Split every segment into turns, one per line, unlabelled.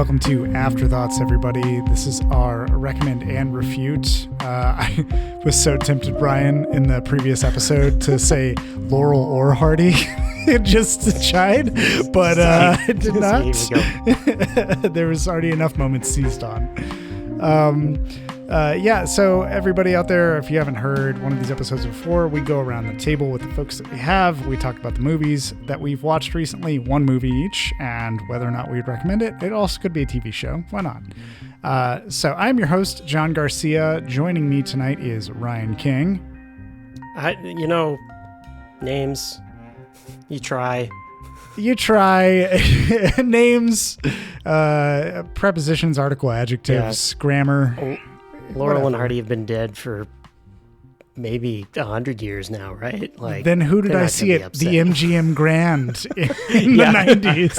welcome to Afterthoughts, everybody. This is our recommend and refute. I was so tempted, Brian, in the previous episode to say Laurel or Hardy, just to chide, but I did not. There was already enough moments seized on. So everybody out there, if you haven't heard one of these episodes before, we go around the table with the folks that we have. We talk about the movies that we've watched recently, one movie each, and whether or not we'd recommend it. It also could be a TV show. Why not? So I'm your host, John Garcia. Joining me tonight is Ryan King.
Names. You try.
Names, prepositions, article, adjectives, grammar.
Laurel and Hardy have been dead for maybe 100 years now, right? Like,
then who did I see at the MGM Grand in the 90s?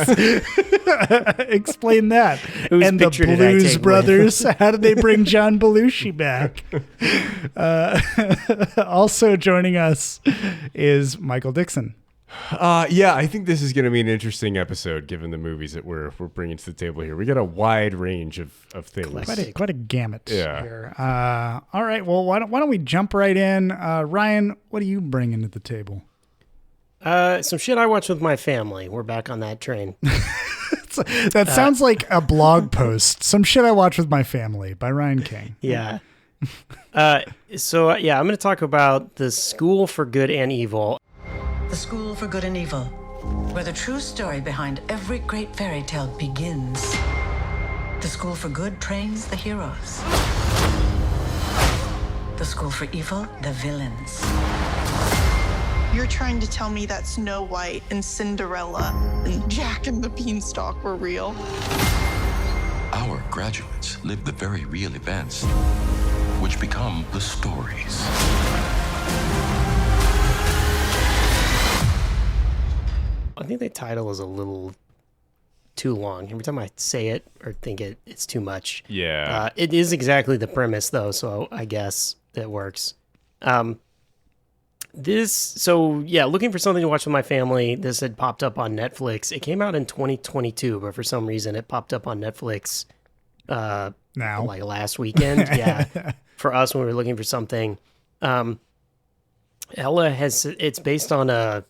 Explain that. And the Blues Brothers. How did they bring John Belushi back? Also joining us is Michael Dixon.
I think this is going to be an interesting episode, given the movies that we're bringing to the table here. We got a wide range of things.
Quite a gamut here. All right, well, why don't we jump right in? Ryan, what are you bringing to the table?
Some shit I watch with my family. We're back on that train.
That sounds like a blog post. Some shit I watch with my family by Ryan King.
Yeah. I'm going to talk about The School for Good and Evil.
The School for Good and Evil, where the true story behind every great fairy tale begins. The School for Good trains the heroes. The School for Evil, the villains.
You're trying to tell me that Snow White and Cinderella and Jack and the Beanstalk were real?
Our graduates live the very real events, which become the stories.
I think the title is a little too long. Every time I say it or think it's too much.
Yeah.
It is exactly the premise, though, so I guess it works. Looking for something to watch with my family. This had popped up on Netflix. It came out in 2022, but for some reason it popped up on Netflix
now,
like last weekend. Yeah, for us when we were looking for something. It's based on a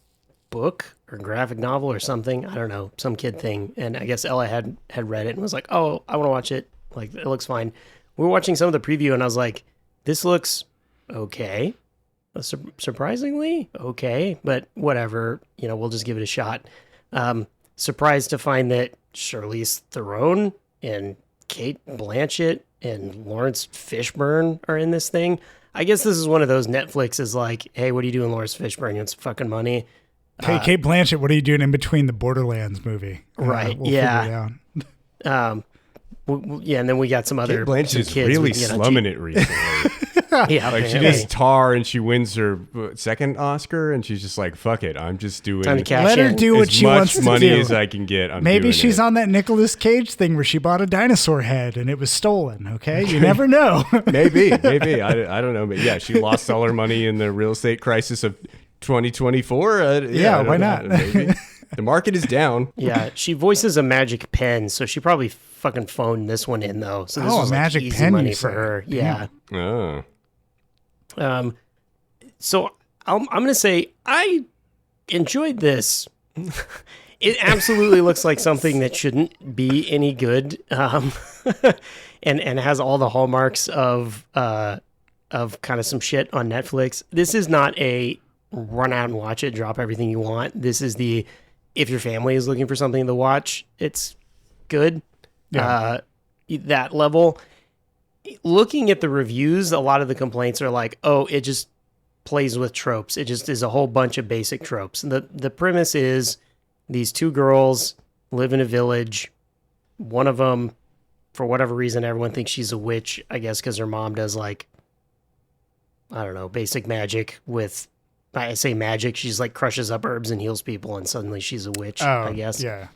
book or graphic novel or something. I don't know, some kid thing. And I guess Ella had read it and was like, oh, I want to watch it. Like, it looks fine. We were watching some of the preview and I was like, this looks okay. Surprisingly okay, but whatever. We'll just give it a shot. Surprised to find that Charlize Theron and Kate Blanchett and Lawrence Fishburne are in this thing. I guess this is one of those Netflix is like, hey, what are you doing, Lawrence Fishburne? You want some fucking money?
Hey, Kate Blanchett, what are you doing in between the Borderlands movie?
Right,
we'll
yeah. Figure it out. And then we got some other
Kate Blanchett is
kids
really slumming it recently.
Yeah,
like she does Tar and she wins her second Oscar and she's just like, fuck it, I'm just doing
time to cash
let her
in.
do what she wants to do.
As much money as I can get.
Maybe she's on that Nicolas Cage thing where she bought a dinosaur head and it was stolen. Okay, you never know.
maybe I don't know, but yeah, she lost all her money in the real estate crisis of 2024.
Why not?
Maybe. The market is down.
Yeah, she voices a magic pen, so she probably fucking phoned this one in though. So this was
a magic
easy
pen
money for her. Yeah.
Oh.
So I'm gonna say I enjoyed this. It absolutely looks like something that shouldn't be any good, and has all the hallmarks of kind of some shit on Netflix. This is not a run out and watch it, drop everything you want. This is if your family is looking for something to watch, it's good.
Yeah.
That level. Looking at the reviews, a lot of the complaints are like, oh, it just plays with tropes. It just is a whole bunch of basic tropes. And the premise is these two girls live in a village. One of them, for whatever reason, everyone thinks she's a witch, I guess because her mom does like, I don't know, basic magic with, I say magic, she's like crushes up herbs and heals people and suddenly she's a witch, I guess.
Yeah.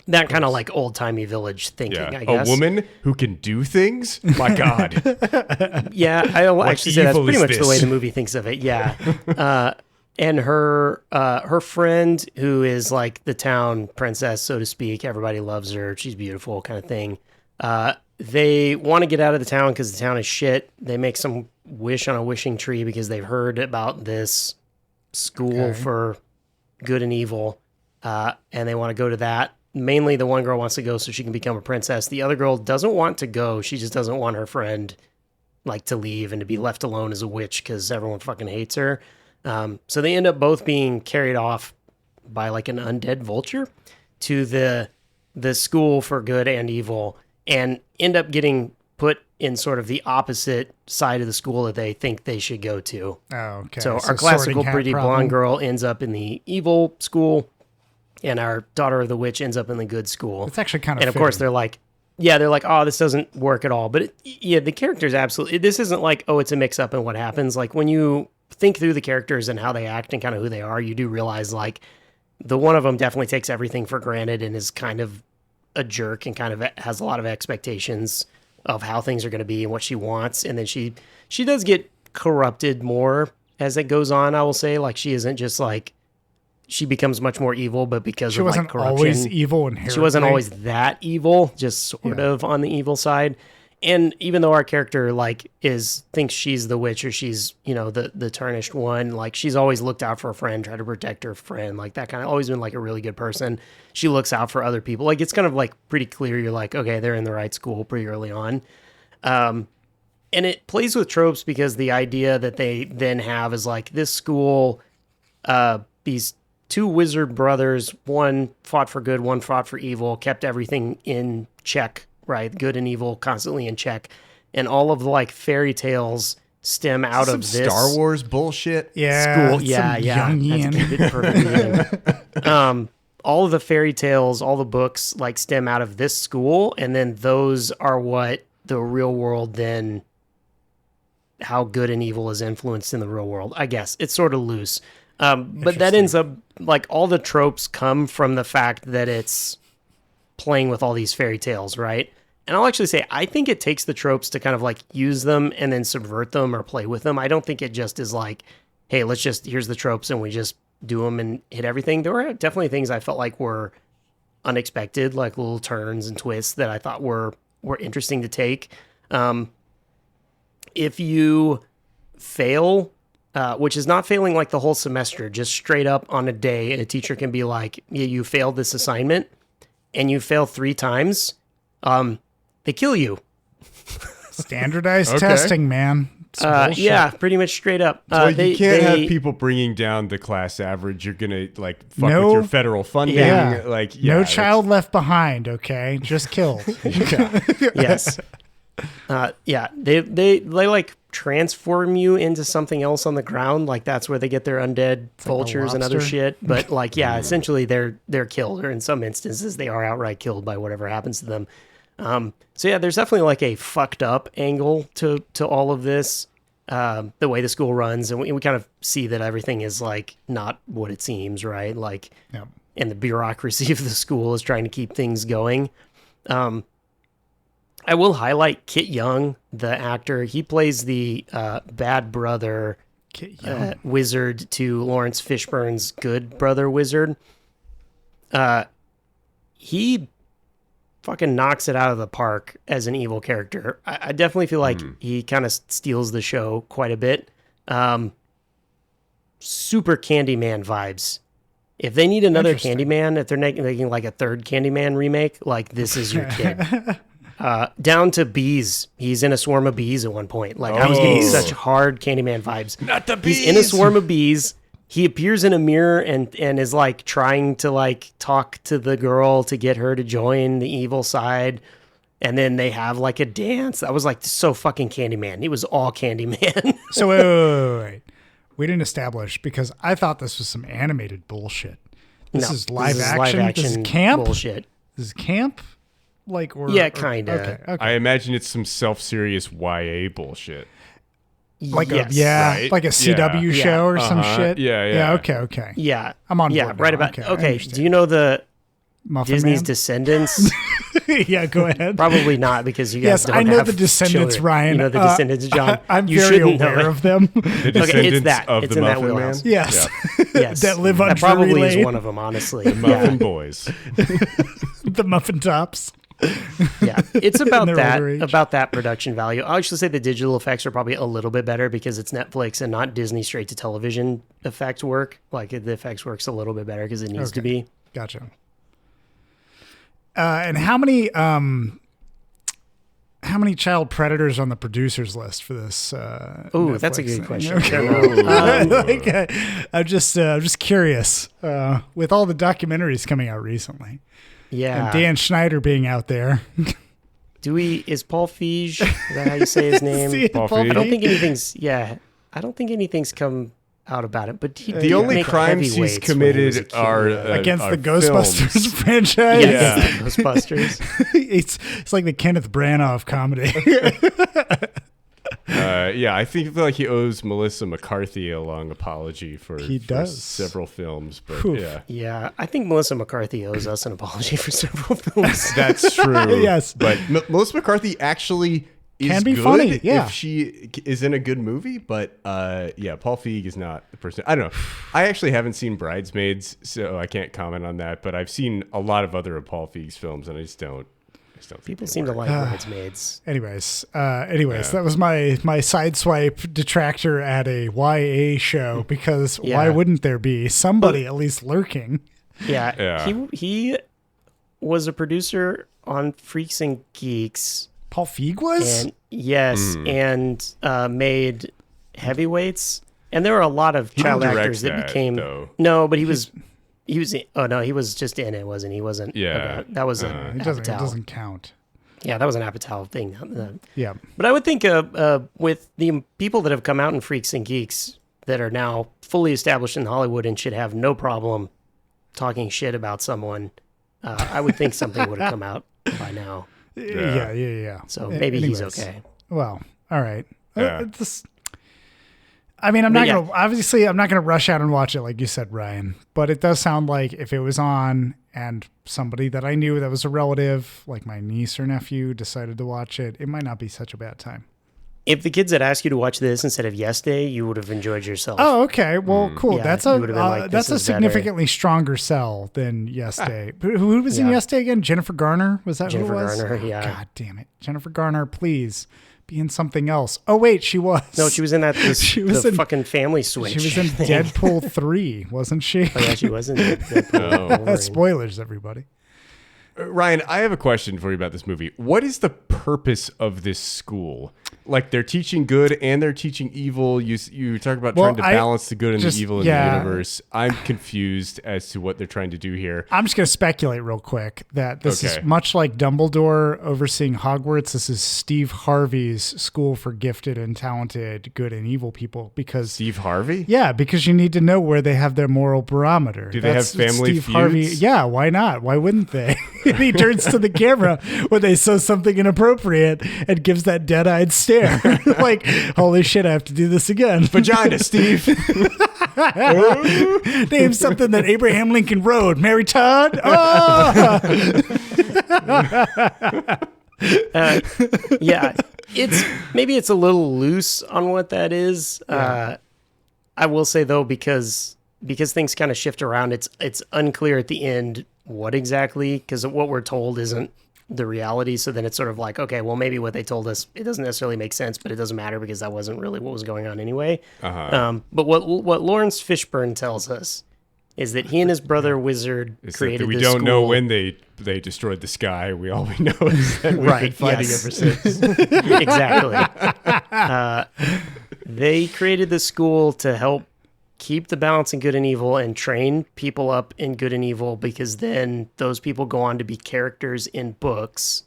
That kind of like old-timey village thinking, I guess.
A woman who can do things? My God.
Yeah, I'll actually say that's pretty much the way the movie thinks of it, yeah. and her friend, who is like the town princess, so to speak. Everybody loves her. She's beautiful, kind of thing. They want to get out of the town because the town is shit. They make some wish on a wishing tree because they've heard about this school for good and evil, and they want to go to that. Mainly the one girl wants to go so she can become a princess. The other girl doesn't want to go. She just doesn't want her friend like to leave and to be left alone as a witch because everyone fucking hates her. So they end up both being carried off by like an undead vulture to the school for good and evil, and end up getting put in sort of the opposite side of the school that they think they should go to.
Oh, okay.
So our classical pretty blonde girl ends up in the evil school, and our daughter of the witch ends up in the good school.
It's actually kind of
And of course they're like, oh, this doesn't work at all. But the characters absolutely, this isn't like, oh, it's a mix up and what happens. Like when you think through the characters and how they act and kind of who they are, you do realize like the one of them definitely takes everything for granted and is kind of a jerk and kind of has a lot of expectations of how things are going to be and what she wants. And then she does get corrupted more as it goes on, I will say. Like she isn't just like, she becomes much more evil, but because
she
of
wasn't
like corruption,
always evil inherently.
she wasn't always that evil, just sort of on the evil side. And even though our character like thinks she's the witch or she's, you know, the tarnished one, like she's always looked out for a friend, tried to protect her friend, like that kind of, always been like a really good person. She looks out for other people. Like it's kind of like pretty clear. You're like, okay, they're in the right school pretty early on. And it plays with tropes because the idea that they then have is like this school, these two wizard brothers, one fought for good, one fought for evil, kept everything in check, right? Good and evil constantly in check. And all of the like fairy tales stem out of this
Star Wars bullshit.
Yeah.
school. Yeah. That's perfect. All of the fairy tales, all the books like stem out of this school. And then those are what the real world then, how good and evil is influenced in the real world. I guess it's sort of loose. But that ends up like all the tropes come from the fact that it's playing with all these fairy tales, right? And I'll actually say, I think it takes the tropes to kind of like use them and then subvert them or play with them. I don't think it just is like, hey, here's the tropes and we just do them and hit everything. There were definitely things I felt like were unexpected, like little turns and twists that I thought were interesting to take. If you fail, which is not failing like the whole semester, just straight up on a day, a teacher can be like, yeah, you failed this assignment and you fail 3 times, they kill you.
Standardized testing, man.
Yeah, pretty much straight up.
You can't have people bringing down the class average. You're gonna like fuck with your federal funding.
Yeah.
Like
no child left behind. Okay, just killed.
Yes. They like transform you into something else on the ground. Like that's where they get their undead vultures and other shit. But like, yeah, essentially they're killed, or in some instances they are outright killed by whatever happens to them. So yeah, there's definitely like a fucked up angle to all of this, the way the school runs. And we kind of see that everything is like not what it seems, right? Like, and the bureaucracy of the school is trying to keep things going. I will highlight Kit Young, the actor. He plays the bad brother wizard to Lawrence Fishburne's good brother wizard. He fucking knocks it out of the park as an evil character. I definitely feel like he kind of steals the show quite a bit. Super Candyman vibes. If they need another Candyman, if they're making like a third Candyman remake, like this is your kid. Down to bees. He's in a swarm of bees at one point. Like I was getting such hard Candyman vibes.
Not the bees.
He's in a swarm of bees. He appears in a mirror and is like trying to like talk to the girl to get her to join the evil side. And then they have like a dance. That was like so fucking Candyman. He was all Candyman.
So wait. We didn't establish, because I thought this was some animated bullshit. This is live action. This is camp
bullshit.
This is camp. Like,
kind of.
Okay.
I imagine it's some self-serious YA bullshit.
Like
yes.
like a CW show or some shit.
Yeah.
Okay.
Yeah.
I'm on board.
Yeah, right
now.
about. Okay. Do you know the
Muffin
Disney's
Man?
Descendants
Yeah, go ahead.
Probably not, because you guys
Yes,
don't
I know
have
the Descendants,
children.
Ryan.
You know the Descendants, John.
I'm
You
very
shouldn't know
aware
it.
of them.
The
Okay,
Descendants
it's that.
of
It's
the
in that
Muffin Man.
wheelhouse.
Yes.
Yes.
That live on
That
Drury
probably is
Lane.
one of them, honestly.
Muffin Boys.
The Muffin Tops.
Yeah, it's about
their
that,
older age.
about that production value. I'll actually say the digital effects are probably a little bit better because it's Netflix and not Disney straight to television effect work. Like the effects works a little bit better because it needs to be.
Gotcha. And how many child predators on the producers list for this?
Oh, that's a
Netflix
good
thing?
question.
Okay. I'm just curious. With all the documentaries coming out recently,
Yeah.
and Dan Schneider being out there.
Is Paul Feige? Is that how you say his name?
See,
Paul
I
Feige?
don't think anything's come out about it. But he
The
did
only
make
crimes he's
Heavyweights when he was a
committed
kid.
are
Against
are
the Ghostbusters
films.
franchise.
Yeah, against the Ghostbusters.
It's like the Kenneth Branagh comedy.
Yeah, I feel like he owes Melissa McCarthy a long apology for
does.
several films. But
Oof.
yeah,
Yeah, I think Melissa McCarthy owes us an apology for several films.
that's true.
Yes.
but Melissa McCarthy actually is
Can be
good
funny, yeah.
if she is in a good movie. But yeah, Paul Feig is not the person. I don't know. I actually haven't seen Bridesmaids, so I can't comment on that. But I've seen a lot of other of Paul Feig's films, and I just don't. Think
People
they
seem to
work.
like Bridesmaids.
Anyways, that was my sideswipe detractor at a YA show because
Yeah.
why wouldn't there be somebody at least lurking?
Yeah,
Yeah.
He was a producer on Freaks and Geeks.
Paul Feig was?
And yes, and made Heavyweights. And there were a lot of child
didn't direct
actors that
that,
became
though.
No, but he was oh no, he was just in it, wasn't he? He wasn't
Yeah.
that was an
It doesn't
Apatow.
count.
Yeah, that was an Apatow thing.
Yeah.
But I would think with the people that have come out in Freaks and Geeks that are now fully established in Hollywood and should have no problem talking shit about someone, I would think something would have come out by now.
Yeah.
So maybe he's
Anyways.
okay.
Well, all right.
Yeah.
I'm
But
not
yeah.
gonna rush out and watch it like you said, Ryan. But it does sound like if it was on and somebody that I knew that was a relative, like my niece or nephew, decided to watch it, it might not be such a bad time.
If the kids had asked you to watch this instead of Yes Day, you would have enjoyed yourself.
Oh, okay. Well, cool.
Yeah,
that's
you would've been like,
that's
this
a
is better.
significantly stronger sell than Yes Day. Who was in
Yeah.
Yes Day again? Jennifer Garner? Was that
Jennifer
who it was?
Garner, yeah.
God damn it, Jennifer Garner, please be in something else. Oh wait, she was.
No, she was in that.
She was
the
in-
fucking Family Switch.
She was in
thing.
Deadpool 3, wasn't she?
Oh yeah, she was in Deadpool. Wolverine.
Spoilers, everybody.
Ryan, I have a question for you about this movie. What is the purpose of this school? Like, they're teaching good and they're teaching evil. You talk about
Well,
trying to balance the good and
just-
the evil in
yeah.
the universe. I'm confused as to what they're trying to do here.
I'm just going to speculate real quick that this is
Okay.
much like Dumbledore overseeing Hogwarts. This is Steve Harvey's school for gifted and talented good and evil people because
Steve Harvey?
yeah, because you need to know where they have their moral barometer.
Do they have family
Steve Harvey.
feuds?
Yeah, why not? Why wouldn't they? And he turns to the camera when they say something inappropriate and gives that dead-eyed stare. Like, holy shit, I have to do this again.
Vagina, Steve.
Name something that Abraham Lincoln wrote. Mary Todd? Oh!
Yeah, it's a little loose on what that is. I will say though, because things kind of shift around, it's unclear at the end what exactly, because what we're told isn't the reality. So then it's sort of like, okay, well maybe what they told us, it doesn't necessarily make sense, but it doesn't matter because that wasn't really what was going on anyway. But what Lawrence Fishburne tells us is that he and his brother Wizard
It's
created
that we
this
don't know
school.
when they destroyed the sky. All we know is that we've been
Right,
fighting
yes.
ever since.
Exactly. They created this school to help keep the balance in good and evil and train people up in good and evil, because then those people go on to be characters in books.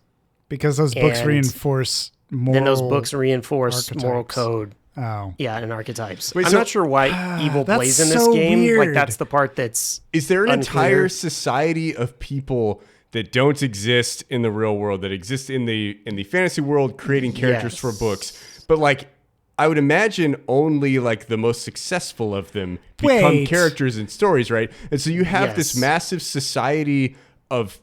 Because those books
And
reinforce moral.
Then those books reinforce moral
archetypes.
code.
Oh.
Yeah, and archetypes.
Wait,
I'm
so-
not sure why evil
that's
plays in this
so
game. Like
weird.
that's the part that's
Is there an
unclear.
entire society of people that don't exist in the real world, that exist in the fantasy world, creating characters
Yes.
for books? But like, I would imagine only like the most successful of them become
Wait.
characters in stories, right? And so you have this
Yes.
massive society of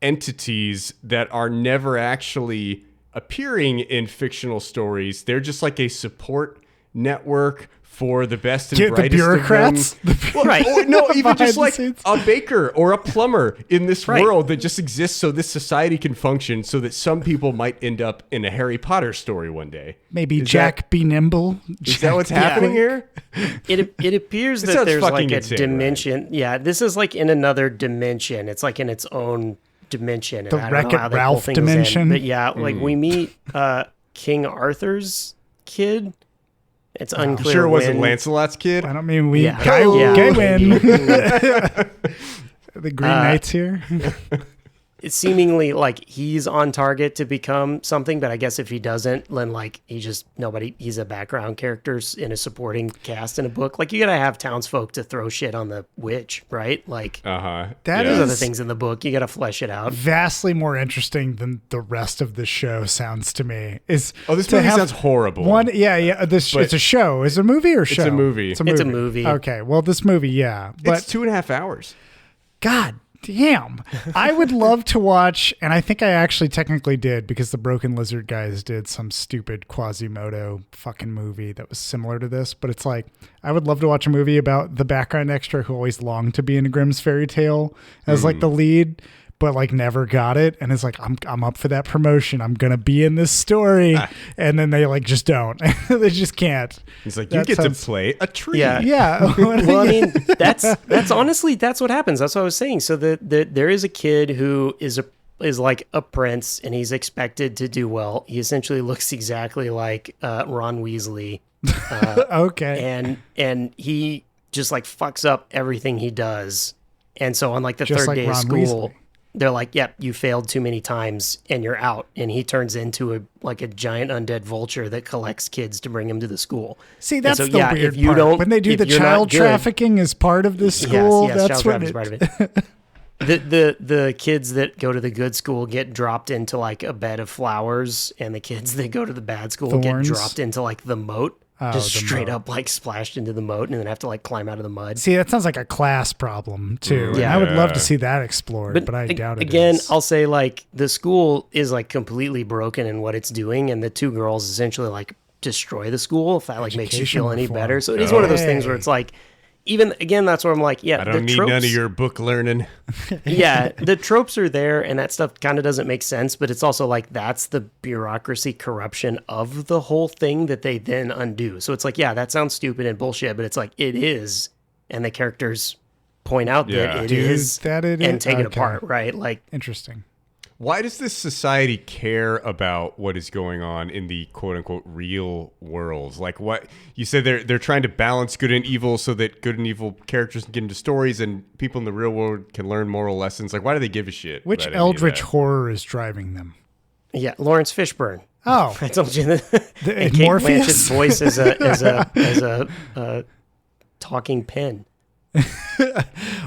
entities that are never actually appearing in fictional stories. They're just like a support network for the best and brightest
the bureaucrats?
of them. Well,
Right.
Or, no, even
Behind
just
the
like
scenes.
a baker or a plumber in this
Right.
world that just exists so this society can function, so that some people might end up in a Harry Potter story one day.
Maybe
Is
Jack be nimble.
Is that what's happening here?
It appears
This
that
sounds
there's like
fucking
a
insane,
dimension. Yeah, this is like in another dimension. It's like in its own dimension.
The
and I don't know
Wreck-It
how they
Ralph
pull things in.
dimension?
But yeah, like we meet King Arthur's kid. It's unclear.
Sure, it wasn't
when.
Lancelot's kid.
I don't mean we
Yeah.
guy
Yeah.
win.
Maybe.
The Green Knights here.
It's seemingly like he's on target to become something, but I guess if he doesn't, then like he's a background character in a supporting cast in a book. Like you gotta have townsfolk to throw shit on the witch, right? Like
That
there's
is-
other things in the book. You gotta flesh it out.
Vastly more interesting than the rest of the show sounds to me. Is
This
to
movie
have
sounds horrible.
It's a show. Is it a movie or show?
a movie.
It's a
It's
movie.
a movie.
Okay, well, this movie, yeah, but
It's 2.5 hours.
God damn, I would love to watch, and I think I actually technically did because the Broken Lizard guys did some stupid Quasimodo fucking movie that was similar to this. But it's like I would love to watch a movie about the background extra who always longed to be in a Grimm's fairy tale as like the lead, but like never got it, and it's like I'm up for that promotion. I'm gonna be in this story, and then they like just don't. They just can't.
He's like,
That
you get
sounds-
to play a tree.
Yeah.
Yeah.
Well, I mean, that's honestly that's what happens. That's what I was saying. So there is a kid who is like a prince, and he's expected to do well. He essentially looks exactly like Ron Weasley,
Okay.
and he just like fucks up everything he does. And so on like the
Just
third
like
day of
Ron
school,
Weasley.
they're like, "Yep, you failed too many times, and you're out." And he turns into a giant undead vulture that collects kids to bring him to the school.
See,
And
that's
so,
the
yeah,
weird
if you
part.
don't-
When they do
if
the
you're not
child
good-
trafficking as part of this school,
yes,
that's
child
when
trafficking's part of it. The kids that go to the good school get dropped into like a bed of flowers, and the kids that go to the bad school
Thorns?
get dropped into like the moat, just
the
straight
moat.
up like splashed into the moat, and then have to like climb out of the mud.
See, that sounds like a class problem too. And
Yeah.
I would love to see that explored, but I doubt it.
Again,
is.
I'll say like the school is like completely broken in what it's doing, and the two girls essentially like destroy the school. If that like makes you
Education
feel any
reform.
better, so it is one of those things where it's like. Even again, that's where I'm like, yeah,
I don't need
tropes,
none of your book learning.
yeah, the tropes are there, and that stuff kind of doesn't make sense, but it's also like that's the bureaucracy corruption of the whole thing that they then undo. So it's like, yeah, that sounds stupid and bullshit, but it's like it is, and the characters point out
Yeah.
that it
Dude,
is,
that it
and
is?
take it
Okay.
apart, right? Like,
Interesting.
Why does this society care about what is going on in the quote unquote real world? Like what you said, they're trying to balance good and evil so that good and evil characters can get into stories and people in the real world can learn moral lessons. Like, why do they give a shit?
Which
about any of
eldritch
that?
horror is driving them?
yeah, Lawrence Fishburne.
Oh,
I told you that. And Kate
Morpheus?
Blanchett's voice is a talking pen.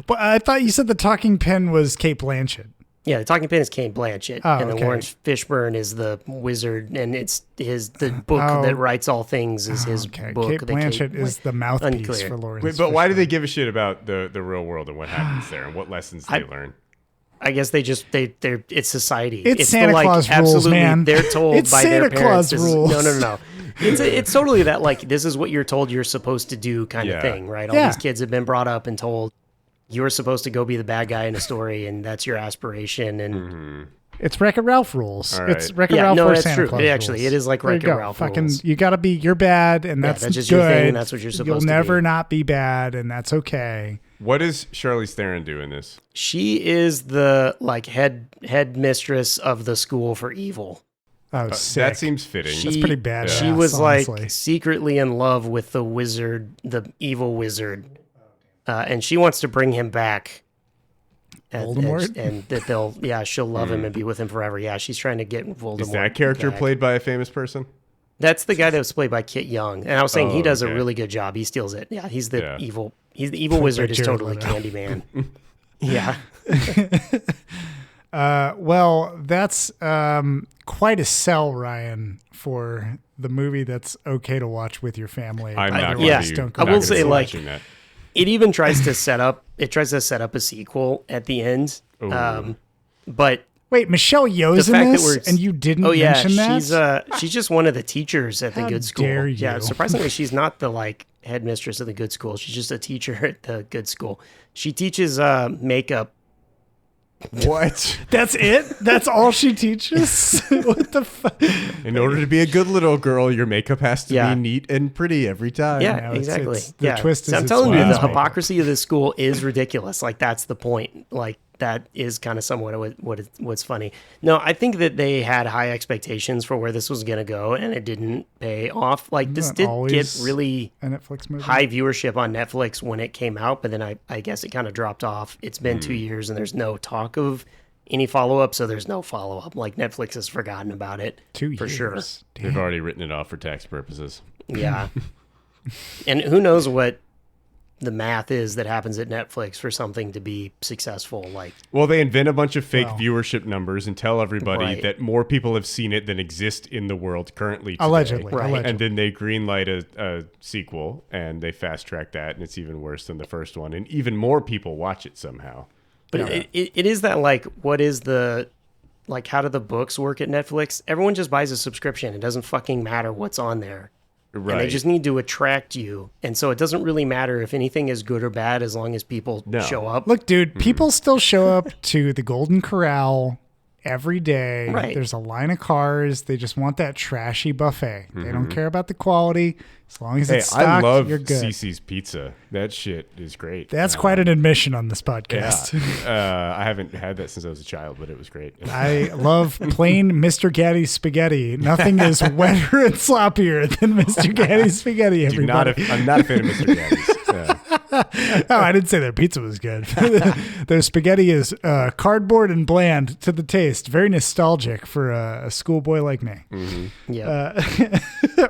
but I thought you said the talking pen was Kate Blanchett.
Yeah, the talking pen is Kate Blanchett,
Oh,
and then
okay.
Lawrence Fishburne is the wizard, and it's the book
Oh.
that writes all things is his
Okay,
book.
Kate
that
Blanchett is the mouthpiece
Unclear.
for Lawrence.
Wait, but why do
Fishburne.
they give a shit about the real world and what happens there and what lessons they learn?
I guess they're it's society.
It's Santa
the, like,
Claus rules,
absolutely,
man.
They're told
It's
by
Santa
their parents.
Claus rules.
No. It's totally that like this is what you're told you're supposed to do kind
Yeah.
of thing, right? All
Yeah.
these kids have been brought up and told you're supposed to go be the bad guy in a story, and that's your aspiration. And
It's Wreck-It Ralph rules.
All
It's
right.
Wreck-It
Yeah,
Ralph
no,
or
that's
Santa
true.
Claus
It actually-
rules.
it is like
There you
Wreck-It
go.
Ralph
Fucking,
rules.
you got to be. You're bad, and that's
that's just
good.
your thing, and that's what you're supposed
You'll
to
never
be.
not be bad, and that's okay.
What does Charlize Theron do in this?
she is the like head mistress of the school for evil.
Oh, sick.
That seems fitting.
That's pretty bad.
She was
honestly.
like secretly in love with the wizard, the evil wizard, and she wants to bring him back.
Voldemort?
And that she'll love him and be with him forever. Yeah, she's trying to get Voldemort.
Is that character
back.
played by a famous person?
That's the guy that was played by Kit Young, and I was saying he does
okay.
a really good job. He steals it. Yeah, he's the
Yeah.
evil. He's the evil
Played by
wizard. Is
Jared
totally
Leto.
Candyman. Yeah.
Well, that's quite a sell, Ryan, for the movie that's okay to watch with your family.
I'm not
Otherwise,
going
yeah.
to be.
don't
I
go
will
to
say,
the-
like,
watching that.
It even tries to set up. It tries to set up a sequel at the end.
Ooh.
But
Wait, Michelle Yeoh's in
fact that
this,
we're-
and you didn't
Oh yeah,
mention that?
she's just one of the teachers at the
How
good school.
dare
Yeah,
you.
surprisingly, she's not the like headmistress of the good school. She's just a teacher at the good school. She teaches makeup.
What?
That's it? That's all she teaches? What the fuck?
In order to be a good little girl, your makeup has to
Yeah.
be neat and pretty every time.
Yeah,
No, it's-
exactly.
it's- the
yeah.
twist is
So I'm
it's
telling you,
women's
the
makeup.
hypocrisy of this school is ridiculous. Like that's the point. Like that is kind of somewhat what's funny. No, I think that they had high expectations for where this was going to go, and it didn't pay off. Like this
Isn't
did
that
get
always
really
a Netflix movie?
high viewership on Netflix when it came out, but then I guess it kind of dropped off. It's been 2 years, and there's no talk of any follow-up, so there's no follow-up. Like Netflix has forgotten about it
2 years.
for sure.
Damn.
They've already written it off for tax purposes.
Yeah. And who knows what the math is that happens at Netflix for something to be successful. Like,
Well, they invent a bunch of fake
Well.
viewership numbers and tell everybody
Right.
that more people have seen it than exist in the world currently today.
Allegedly.
Right.
Allegedly.
And then they greenlight a sequel, and they fast track that, and it's even worse than the first one, and even more people watch it somehow.
but it is that like, what is the, like, how do the books work at Netflix? Everyone just buys a subscription. It doesn't fucking matter what's on there.
Right.
And they just need to attract you. And so it doesn't really matter if anything is good or bad as long as people
No.
show up.
Look, dude, people still show up to the Golden Corral every day.
Right.
There's a line of cars. They just want that trashy buffet. They don't care about the quality. As long as
Hey,
it's stocked,
I love
you're good.
Cece's Pizza. That shit is great.
That's quite an admission on this
Yeah.
podcast.
I haven't had that since I was a child, but it was great.
I love plain Mr. Gaddy's spaghetti. Nothing is wetter and sloppier than Mr. Gaddy's spaghetti.
I'm not a fan of Mr. Gaddy's.
Oh, I didn't say their pizza was good. Their spaghetti is cardboard and bland to the taste. Very nostalgic for a schoolboy like me.
Yeah.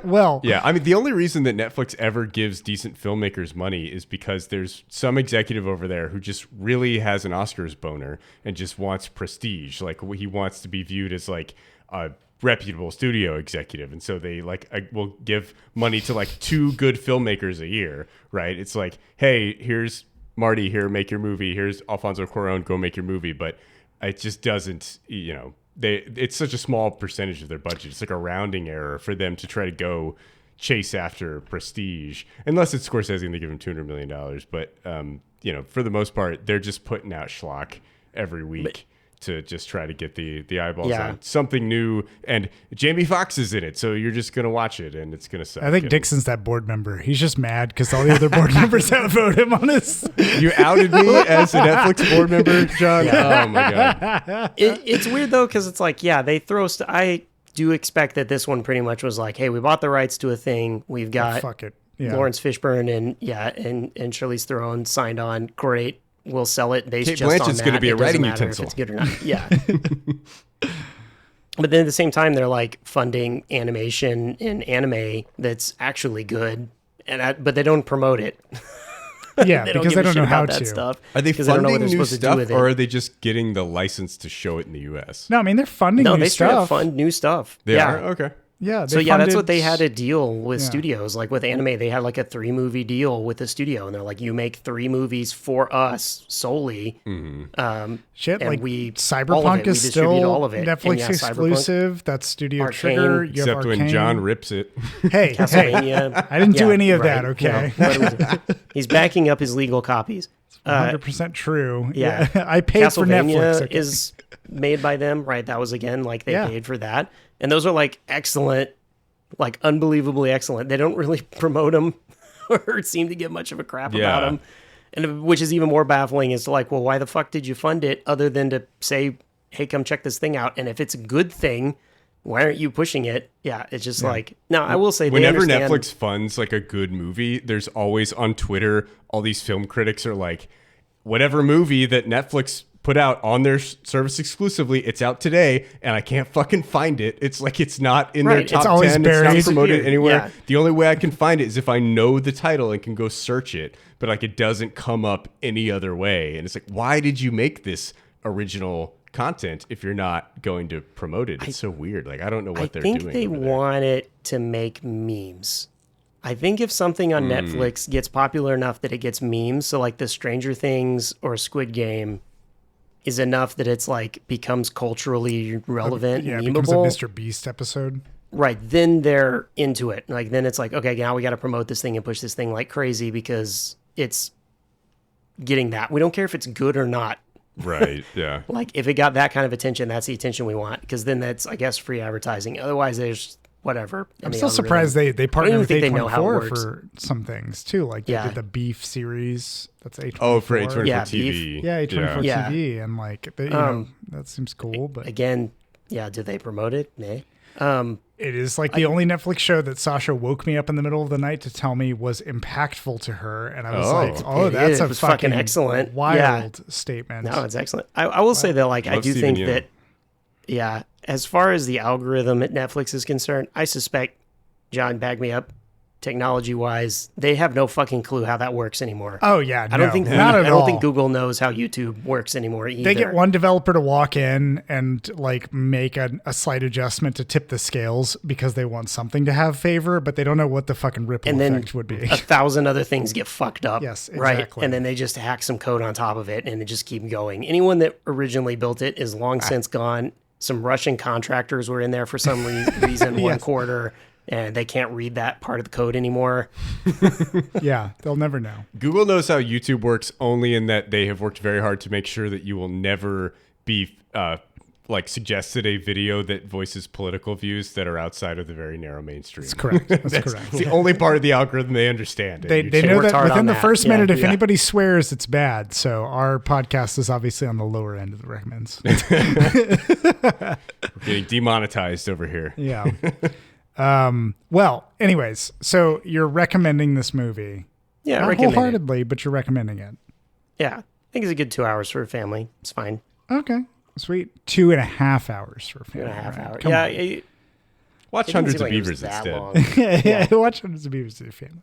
Well,
Yeah, I mean, the only reason that Netflix ever gives decent filmmakers money is because there's some executive over there who just really has an Oscars boner and just wants prestige. Like, he wants to be viewed as like a reputable studio executive, and so they like will give money to like 2 good filmmakers a year, right? It's like, hey, here's Marty, here, make your movie. Here's Alfonso Cuarón, go make your movie. But it just doesn't, it's such a small percentage of their budget. It's like a rounding error for them to try to go chase after prestige, unless it's Scorsese and they give him $200 million. But, for the most part, they're just putting out schlock every week to just try to get the eyeballs
Yeah.
on something new. And Jamie Foxx is in it, so you're just going to watch it, and it's going to suck.
I think
And
Dixon's that board member. He's just mad because all the other board members outvote him on his.
You outed me as a Netflix board member, John? Oh, my God.
It's weird though, because it's like, yeah, they throw. I do expect that this one pretty much was like, hey, we bought the rights to a thing. We've got
Fuck it. Yeah.
Lawrence Fishburne and Charlize Theron signed on. Great, we'll sell it based
Kate
just on
Blanchett's
that.
gonna be a
It doesn't
writing
matter
utensil.
if it's good or not. Yeah. But then at the same time, they're like funding animation and anime that's actually good, but they don't promote it.
Yeah,
They
because
give
they
a
don't know
shit
how
about that
to.
stuff.
Are they
'cause they don't know what
funding
they're
new
supposed to do
stuff,
with it.
or are they just getting the license to show it in the U.S.?
No, I mean they're funding
No,
new
they straight up
stuff.
fund new stuff.
They
yeah.
are? Okay.
Yeah.
So
they
yeah, that's
funded-
what they had a deal with
Yeah.
studios. Like with anime, they had like a 3-movie deal with the studio, and they're like, "You make 3 movies for us solely."
Shit,
and
like
we- all of
Cyberpunk
it, we
is
distribute
still
all of it. And
Netflix
yeah, Cyberpunk,
exclusive. That's Studio
Arcane.
Trigger. You have
Except when
Arcane.
John rips it.
Hey, hey,
Castlevania.
I didn't do
Yeah,
any of
right.
that. Okay,
No, what was it? He's backing up his legal copies.
100% true.
yeah.
I paid for
Castlevania
Netflix. Okay.
is made by them, right? That was again like they
Yeah.
paid for that, and those are like excellent, like unbelievably excellent. They don't really promote them or seem to get much of a crap about
Yeah.
them, and which is even more baffling is like, well, why the fuck did you fund it other than to say, hey, come check this thing out? And if it's a good thing, why aren't you pushing it? Yeah, it's just like, no, I will say, they
Whenever
understand-
Netflix funds like a good movie, there's always on Twitter, all these film critics are like, whatever movie that Netflix put out on their service exclusively, it's out today, and I can't fucking find it. It's like it's not in their
Right,
top
it's always
10.
buried.
It's not promoted
Disappeared,
anywhere.
yeah.
The only way I can find it is if I know the title and can go search it, but like it doesn't come up any other way. And it's like, why did you make this original content if you're not going to promote it? It's so weird. Like, I don't know what they're
I think
doing.
they
over there.
want it to make memes. I think if something on Netflix gets popular enough that it gets memes, so like the Stranger Things or Squid Game, is enough that it's like becomes culturally relevant
Yeah,
and
it becomes a
memeable,
Mr. Beast episode.
right, then they're into it. Like then it's like, okay, now we got to promote this thing and push this thing like crazy because it's getting that. We don't care if it's good or not.
Right. Yeah.
Like if it got that kind of attention, that's the attention we want, because then that's, I guess, free advertising. Otherwise, there's whatever.
I'm still surprised they partnered with
think they know how it
A24
works.
for some things too. Like they
Yeah.
did the Beef series. That's A24.
Oh, for A24
Yeah,
TV.
Yeah, A24
Yeah.
TV, and like you know, that seems cool. But
Again, yeah, did they promote it? Nay.
it is like the only Netflix show that Sasha woke me up in the middle of the night to tell me was impactful to her, and I was
Oh.
like, "Oh,
It
that's
is.
a
It was fucking
fucking
excellent.
wild
Yeah.
statement."
No, it's excellent. I will say that, like, I
Love
do
Steven
think
Yeun.
that, yeah, as far as the algorithm at Netflix is concerned, I suspect, John, back me up, technology-wise, they have no fucking clue how that works anymore.
Oh yeah,
I don't think
not at
I
all.
don't think Google knows how YouTube works anymore either.
They get one developer to walk in and like make a slight adjustment to tip the scales because they want something to have favor, but they don't know what the fucking ripple
and then
effect would be.
1,000 other things get fucked up.
Yes,
right.
exactly.
And then they just hack some code on top of it, and it just keep going. Anyone that originally built it is long since gone. Some Russian contractors were in there for some reason, one
Yes.
quarter, and they can't read that part of the code anymore.
Yeah, they'll never know.
Google knows how YouTube works only in that they have worked very hard to make sure that you will never be like suggested a video that voices political views that are outside of the very narrow mainstream.
That's correct. That's correct.
It's the only part of the algorithm they understand.
They
YouTube.
know
worked
that
hard
within
on
the
that.
first
Yeah.
minute, if
Yeah.
anybody swears, it's bad. So our podcast is obviously on the lower end of the recommends.
We're getting demonetized over here.
Yeah. Well, anyways, so you're recommending this movie.
Yeah,
Not
recommend it.
wholeheartedly, but you're recommending it.
Yeah, I think it's a good 2 hours for a family. It's fine.
Okay. Sweet. 2.5 hours for a family.
2.5
right?
hours.
Come
Yeah,
on.
Watch
it didn't
Hundreds
seem
of
like it was
Beavers
that
instead.
long.
Watch Hundreds of Beavers to your family.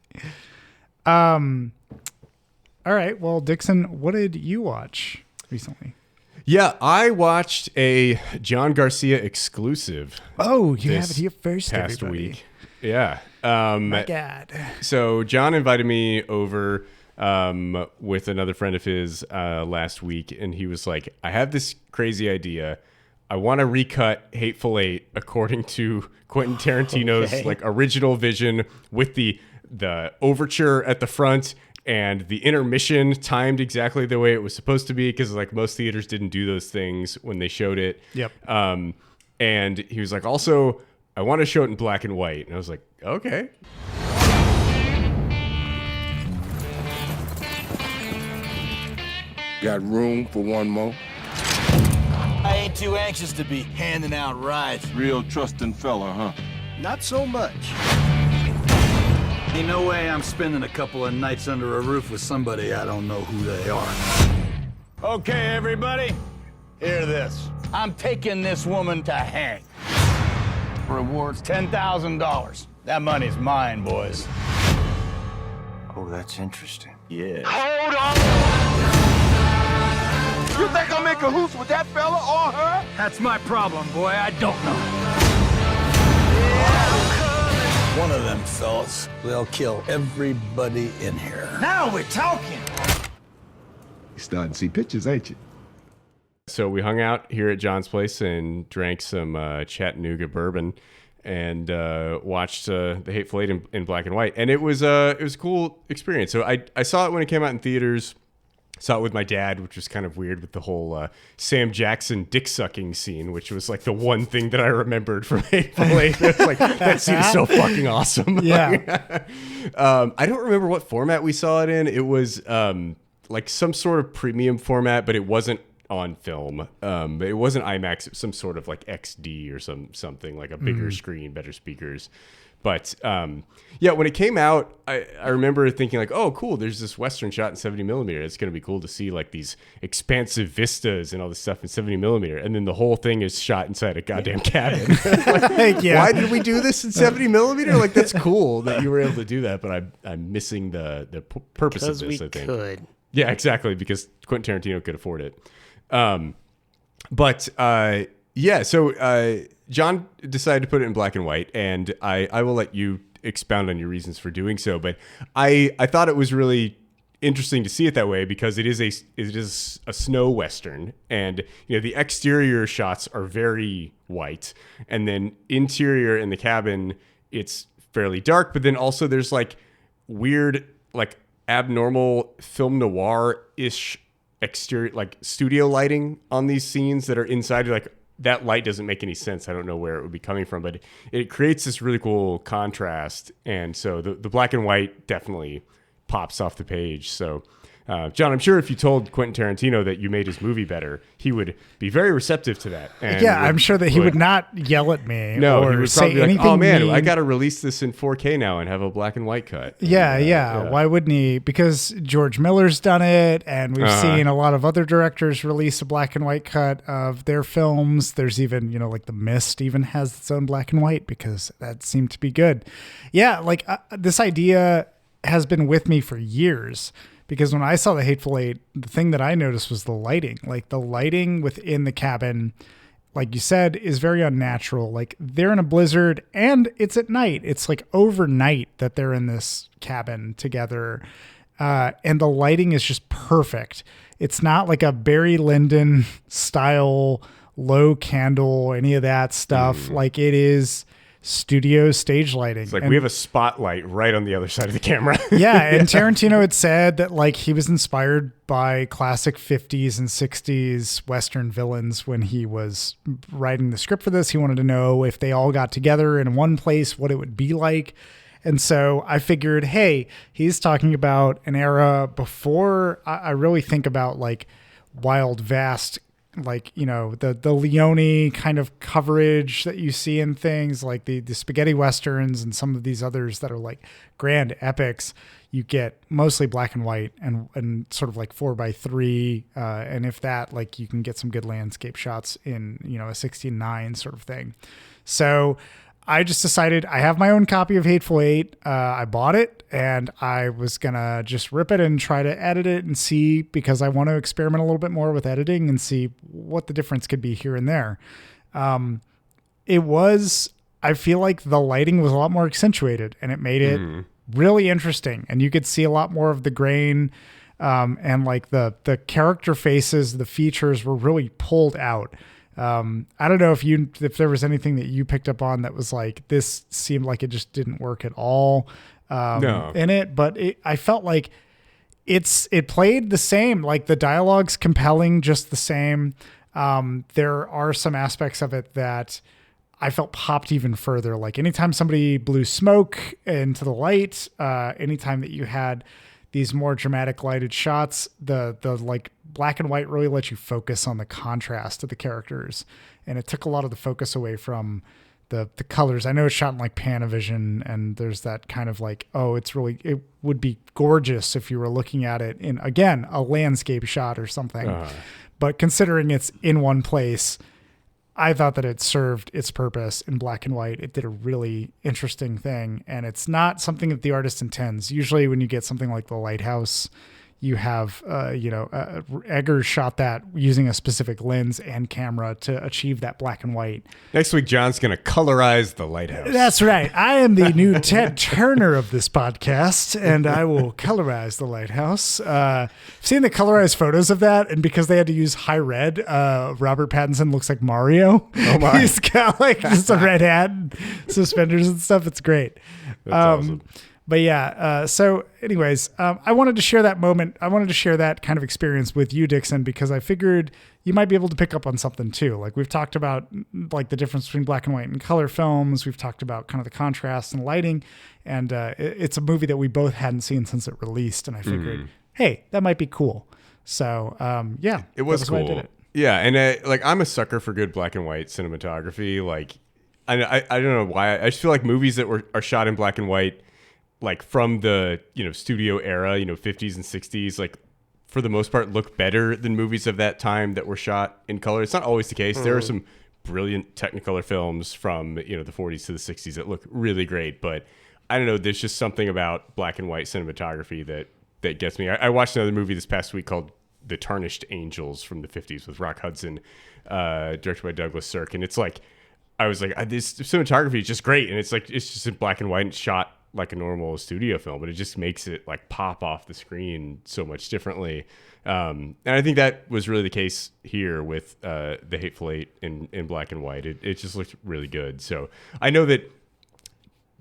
All right. Well, Dixon, what did you watch recently?
Yeah, I watched a John Garcia exclusive
Oh, you have
This
it here first,
past
everybody.
week. Yeah.
My God.
So John invited me over with another friend of his last week, and he was like, I have this crazy idea. I want to recut Hateful Eight according to Quentin Tarantino's
Okay.
like original vision, with the overture at the front and the intermission timed exactly the way it was supposed to be, because like most theaters didn't do those things when they showed it.
Yep.
And he was like, also, I want to show it in black and white. And I was like, okay.
Got room for one more?
I ain't too anxious to be handing out rides.
Real trusting fella, huh?
Not so much. Ain't no way I'm spending a couple of nights under a roof with somebody I don't know who they are. Okay, everybody, hear this. I'm taking this woman to hang. Rewards $10,000. That money's mine, boys.
Oh, that's interesting.
Yeah.
Hold on! You think I'm in cahoots with that fella or her?
That's my problem, boy. I don't know. One of them fellas will kill everybody in here. Now we're talking.
You starting to see pictures, ain't you?
So we hung out here at John's place and drank some Chattanooga bourbon and watched The Hateful Eight in black and white. And it was a cool experience. So I saw it when it came out in theaters. Saw it with my dad, which was kind of weird with the whole Sam Jackson dick sucking scene, which was like the one thing that I remembered from Hateful Eight. It's like, that scene is so fucking awesome.
Yeah.
I don't remember what format we saw it in. It was like some sort of premium format, but it wasn't on film. It wasn't IMAX. It was some sort of like XD or something like a bigger screen, better speakers. But yeah, when it came out, I remember thinking like, oh, cool, there's this Western shot in 70 millimeter. It's going to be cool to see like these expansive vistas and all this stuff in 70 millimeter. And then the whole thing is shot inside a goddamn cabin. Like,
Yeah.
why did we do this in 70 millimeter? Like, that's cool that you were able to do that, but I'm missing the purpose of
Because
this,
we
I think.
could.
Yeah, exactly, because Quentin Tarantino could afford it. Yeah, so John decided to put it in black and white, and I will let you expound on your reasons for doing so. But I thought it was really interesting to see it that way because it is a snow western, and the exterior shots are very white, and then interior in the cabin it's fairly dark, but then also there's like weird, like abnormal film noir-ish exterior, like studio lighting on these scenes that are inside. Like that light doesn't make any sense. I don't know where it would be coming from, but it creates this really cool contrast. And so the black and white definitely pops off the page. So John, I'm sure if you told Quentin Tarantino that you made his movie better, he would be very receptive to that. And
yeah, I'm sure that he would not yell at me
no,
or
he would
say
probably be
anything
like, oh man,
mean.
I got to release this in 4K now and have a black and white cut.
Yeah. Why wouldn't he? Because George Miller's done it, and we've seen a lot of other directors release a black and white cut of their films. There's even, like The Mist even has its own black and white because that seemed to be good. Yeah, like this idea has been with me for years. Because when I saw The Hateful Eight, the thing that I noticed was the lighting. Like the lighting within the cabin, like you said, is very unnatural. Like they're in a blizzard and it's at night. It's like overnight that they're in this cabin together. And the lighting is just perfect. It's not like a Barry Lyndon style low candle, any of that stuff. Like it is studio stage lighting.
It's like we have a spotlight right on the other side of the camera.
Yeah, and Tarantino had said that like he was inspired by classic 50s and 60s Western villains when he was writing the script for this. He wanted to know if they all got together in one place, what it would be like. And so I figured, hey, he's talking about an era before I really think about like wild, vast, like, the Leone kind of coverage that you see in things like the spaghetti westerns and some of these others that are like grand epics. You get mostly black and white and sort of like 4:3. And if that, like you can get some good landscape shots in, a 16:9 sort of thing. So I just decided I have my own copy of Hateful Eight. I bought it and I was going to just rip it and try to edit it and see, because I want to experiment a little bit more with editing and see what the difference could be here and there. I feel like the lighting was a lot more accentuated and it made it really interesting. And you could see a lot more of the grain and like the character faces, the features were really pulled out. I don't know if there was anything that you picked up on that was like, this seemed like it just didn't work at all in it, but I felt like it played the same, like the dialogue's compelling, just the same. There are some aspects of it that I felt popped even further. Like anytime somebody blew smoke into the light, anytime that you had these more dramatic lighted shots, the like black and white really let you focus on the contrast of the characters. And it took a lot of the focus away from the colors. I know it's shot in like Panavision and there's that kind of like, it would be gorgeous if you were looking at it in, again, a landscape shot or something. But considering it's in one place, I thought that it served its purpose in black and white. It did a really interesting thing, and it's not something that the artist intends. Usually when you get something like The Lighthouse, you have, Eggers shot that using a specific lens and camera to achieve that black and white.
Next week, John's going to colorize The Lighthouse.
That's right. I am the new Ted Turner of this podcast, and I will colorize The Lighthouse. I've seen the colorized photos of that, and because they had to use high red, Robert Pattinson looks like Mario. Oh my. He's got like just a red hat and suspenders and stuff. It's great.
That's awesome.
But yeah, so anyways, I wanted to share that moment. I wanted to share that kind of experience with you, Dixon, because I figured you might be able to pick up on something too. Like we've talked about like the difference between black and white and color films. We've talked about kind of the contrast and lighting, and it's a movie that we both hadn't seen since it released. And I figured, hey, that might be cool. So yeah,
it was cool.
Why I did it.
Yeah, and like I'm a sucker for good black and white cinematography. Like I don't know why. I just feel like movies that are shot in black and white, like from the studio era, 50s and 60s, like for the most part look better than movies of that time that were shot in color. It's not always the case. There are some brilliant Technicolor films from the 40s to the 60s that look really great, but I don't know, there's just something about black and white cinematography that gets me. I watched another movie this past week called The Tarnished Angels from the 50s with Rock Hudson, directed by Douglas Sirk, and it's like I was like, this cinematography is just great, and it's like it's just in black and white and shot like a normal studio film, but it just makes it like pop off the screen so much differently. And I think that was really the case here with the Hateful Eight in black and white. It just looked really good. So I know that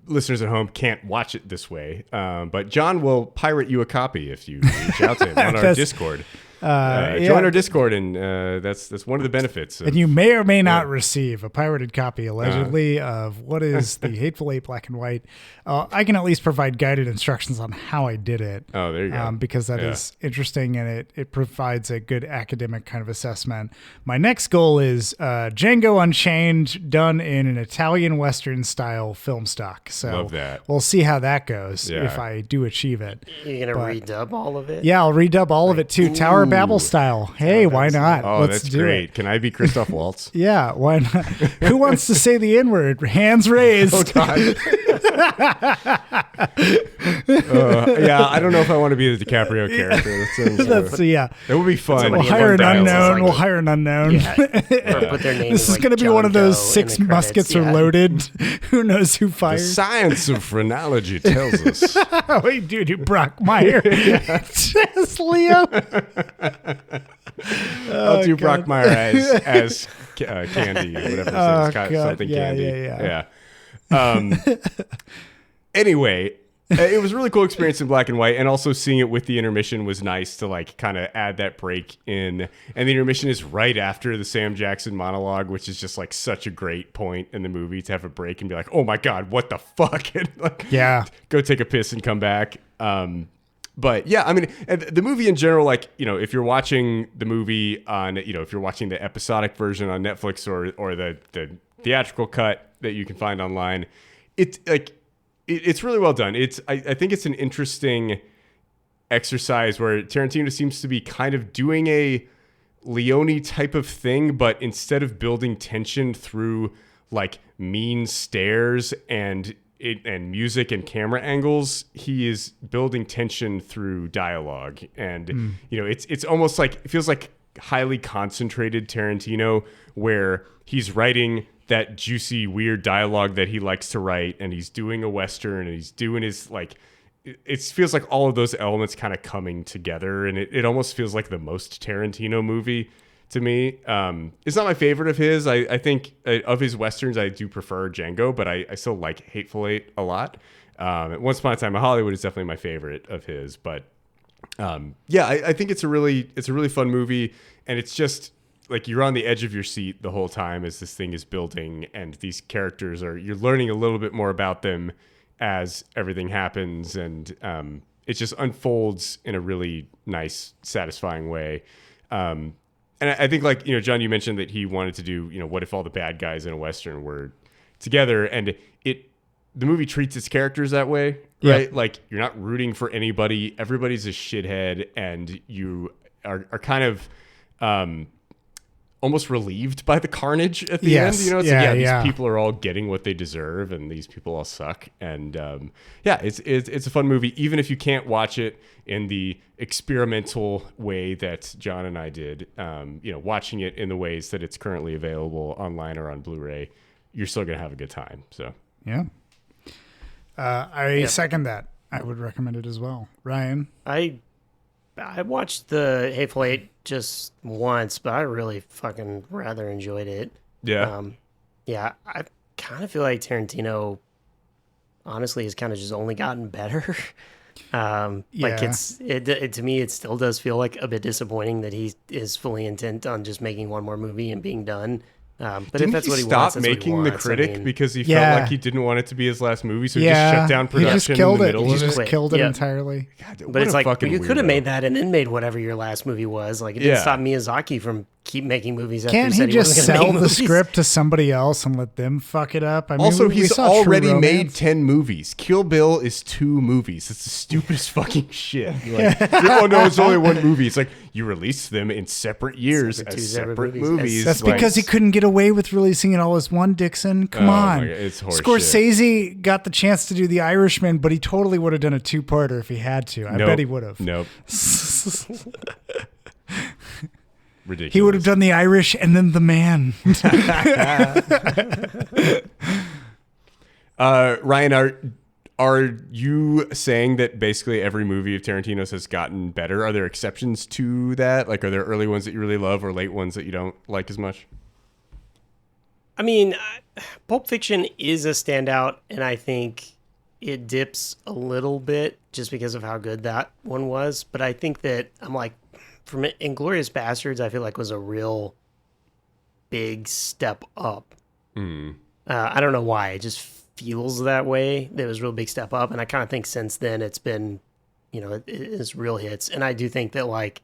listeners at home can't watch it this way, but John will pirate you a copy if you reach out to him on our Discord. Join our Discord, and that's one of the benefits.
And you may or may not receive a pirated copy, allegedly, of what is the Hateful Eight black and white. I can at least provide guided instructions on how I did it.
Oh, there you go.
Because that is interesting, and it provides a good academic kind of assessment. My next goal is Django Unchained done in an Italian Western style film stock. So
love that.
We'll see how that goes if I do achieve it.
You're going to redub all of it?
Yeah, I'll redub all of it too. Tower Babel style. Hey, why not?
Oh,
Let's
that's
do
great.
it.
Can I be Christoph Waltz?
Yeah, why not? Who wants to say the N-word? Hands raised.
Oh, God. Yeah, I don't know if I want to be the DiCaprio character. That would be fun.
We'll hire an unknown. We'll hire an unknown.
Yeah. Or put their name
This is
like
going to be
John
one of those
Doe
6
in the
muskets
credits.
are loaded. Who knows who
The
fires?
science of phrenology tells us.
Oh, wait, dude, you Brockmeyer. Just Leo.
I'll do Brockmeyer as Candy, or whatever. Something Candy. Yeah. Anyway, it was a really cool experience in black and white, and also seeing it with the intermission was nice to like kind of add that break in. And the intermission is right after the Sam Jackson monologue, which is just like such a great point in the movie to have a break and be like, "Oh my God, what the fuck?" And like, go take a piss and come back. But yeah, I mean, the movie in general, like, you know, if you're watching the movie on, you know, if you're watching the episodic version on Netflix or the theatrical cut that you can find online, it's like, it's really well done. I think it's an interesting exercise where Tarantino seems to be kind of doing a Leone type of thing, but instead of building tension through like mean stares and music and camera angles, he is building tension through dialogue. And you know, it's almost like, it feels like highly concentrated Tarantino, where he's writing that juicy, weird dialogue that he likes to write, and he's doing a Western, and he's doing his, like, it feels like all of those elements kind of coming together, and it almost feels like the most Tarantino movie to me. It's not my favorite of his. I think of his Westerns, I do prefer Django, but I still like Hateful Eight a lot. Once Upon a Time in Hollywood is definitely my favorite of his, but yeah, I think it's a really fun movie, and it's just like you're on the edge of your seat the whole time as this thing is building, and these characters you're learning a little bit more about them as everything happens, and it just unfolds in a really nice, satisfying way. And I think, like, you know, John, you mentioned that he wanted to do, you know, what if all the bad guys in a Western were together, and the movie treats its characters that way, right? Yeah. Like, you're not rooting for anybody. Everybody's a shithead, and you are kind of almost relieved by the carnage at the end. You know, it's these people are all getting what they deserve, and these people all suck. And it's a fun movie, even if you can't watch it in the experimental way that John and I did. You know, watching it in the ways that it's currently available online or on Blu-ray, you're still gonna have a good time. So
yeah. I second that. I would recommend it as well. Ryan?
I watched the Hateful Eight just once, but I really fucking rather enjoyed it.
Yeah.
I kind of feel like Tarantino, honestly, has kind of just only gotten better. Like it to me, it still does feel like a bit disappointing that he is fully intent on just making one more movie and being done. But
didn't
if that's
he
what he
stop
wants, that's
making
what he
The
wants.
Critic
I mean,
because he felt like he didn't want it to be his last movie, so he just shut down production
he just killed
in the
it.
middle
He
of
just
it?
killed it entirely.
God,
but it's like, you could have made that and then made whatever your last movie was. Like, it didn't stop Miyazaki from keep making movies. After
Can't
he
he
said
just
wasn't gonna
sell
make
the
movies?
script to somebody else and let them fuck it up? I mean,
Also,
we
he's
saw True
already made
Romance.
10 movies. Kill Bill is 2 movies. It's the stupidest fucking shit. Like, oh no, it's only 1 movie. It's like, you release them in separate years as separate movies.
That's
like,
because he couldn't get away with releasing it all as one, Dixon. Come on.
My God, it's horse
Scorsese
shit.
got the chance to do The Irishman, but he totally would have done a 2-parter if he had to. I bet he would have.
Nope. Ridiculous.
He would have done The Irish and then The Man.
Ryan, Are you saying that basically every movie of Tarantino's has gotten better? Are there exceptions to that? Like, are there early ones that you really love or late ones that you don't like as much?
I mean, Pulp Fiction is a standout, and I think it dips a little bit just because of how good that one was. But I think that I'm like, from Inglourious Bastards, I feel like was a real big step up. I don't know why. It just feels that way. There was a real big step up. And I kind of think since then it's been, it's real hits. And I do think that, like,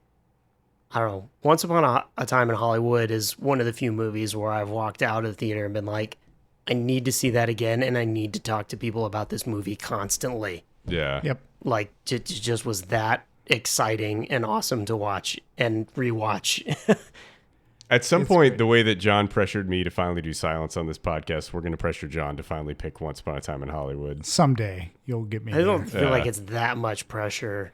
I don't know, Once Upon a Time in Hollywood is one of the few movies where I've walked out of the theater and been like, I need to see that again, and I need to talk to people about this movie constantly.
Yeah.
Yep.
Like, it just was that exciting and awesome to watch and rewatch.
At some point, the way that John pressured me to finally do silence on this podcast, we're going to pressure John to finally pick Once Upon a Time in Hollywood.
Someday you'll get me.
I don't feel like it's that much pressure.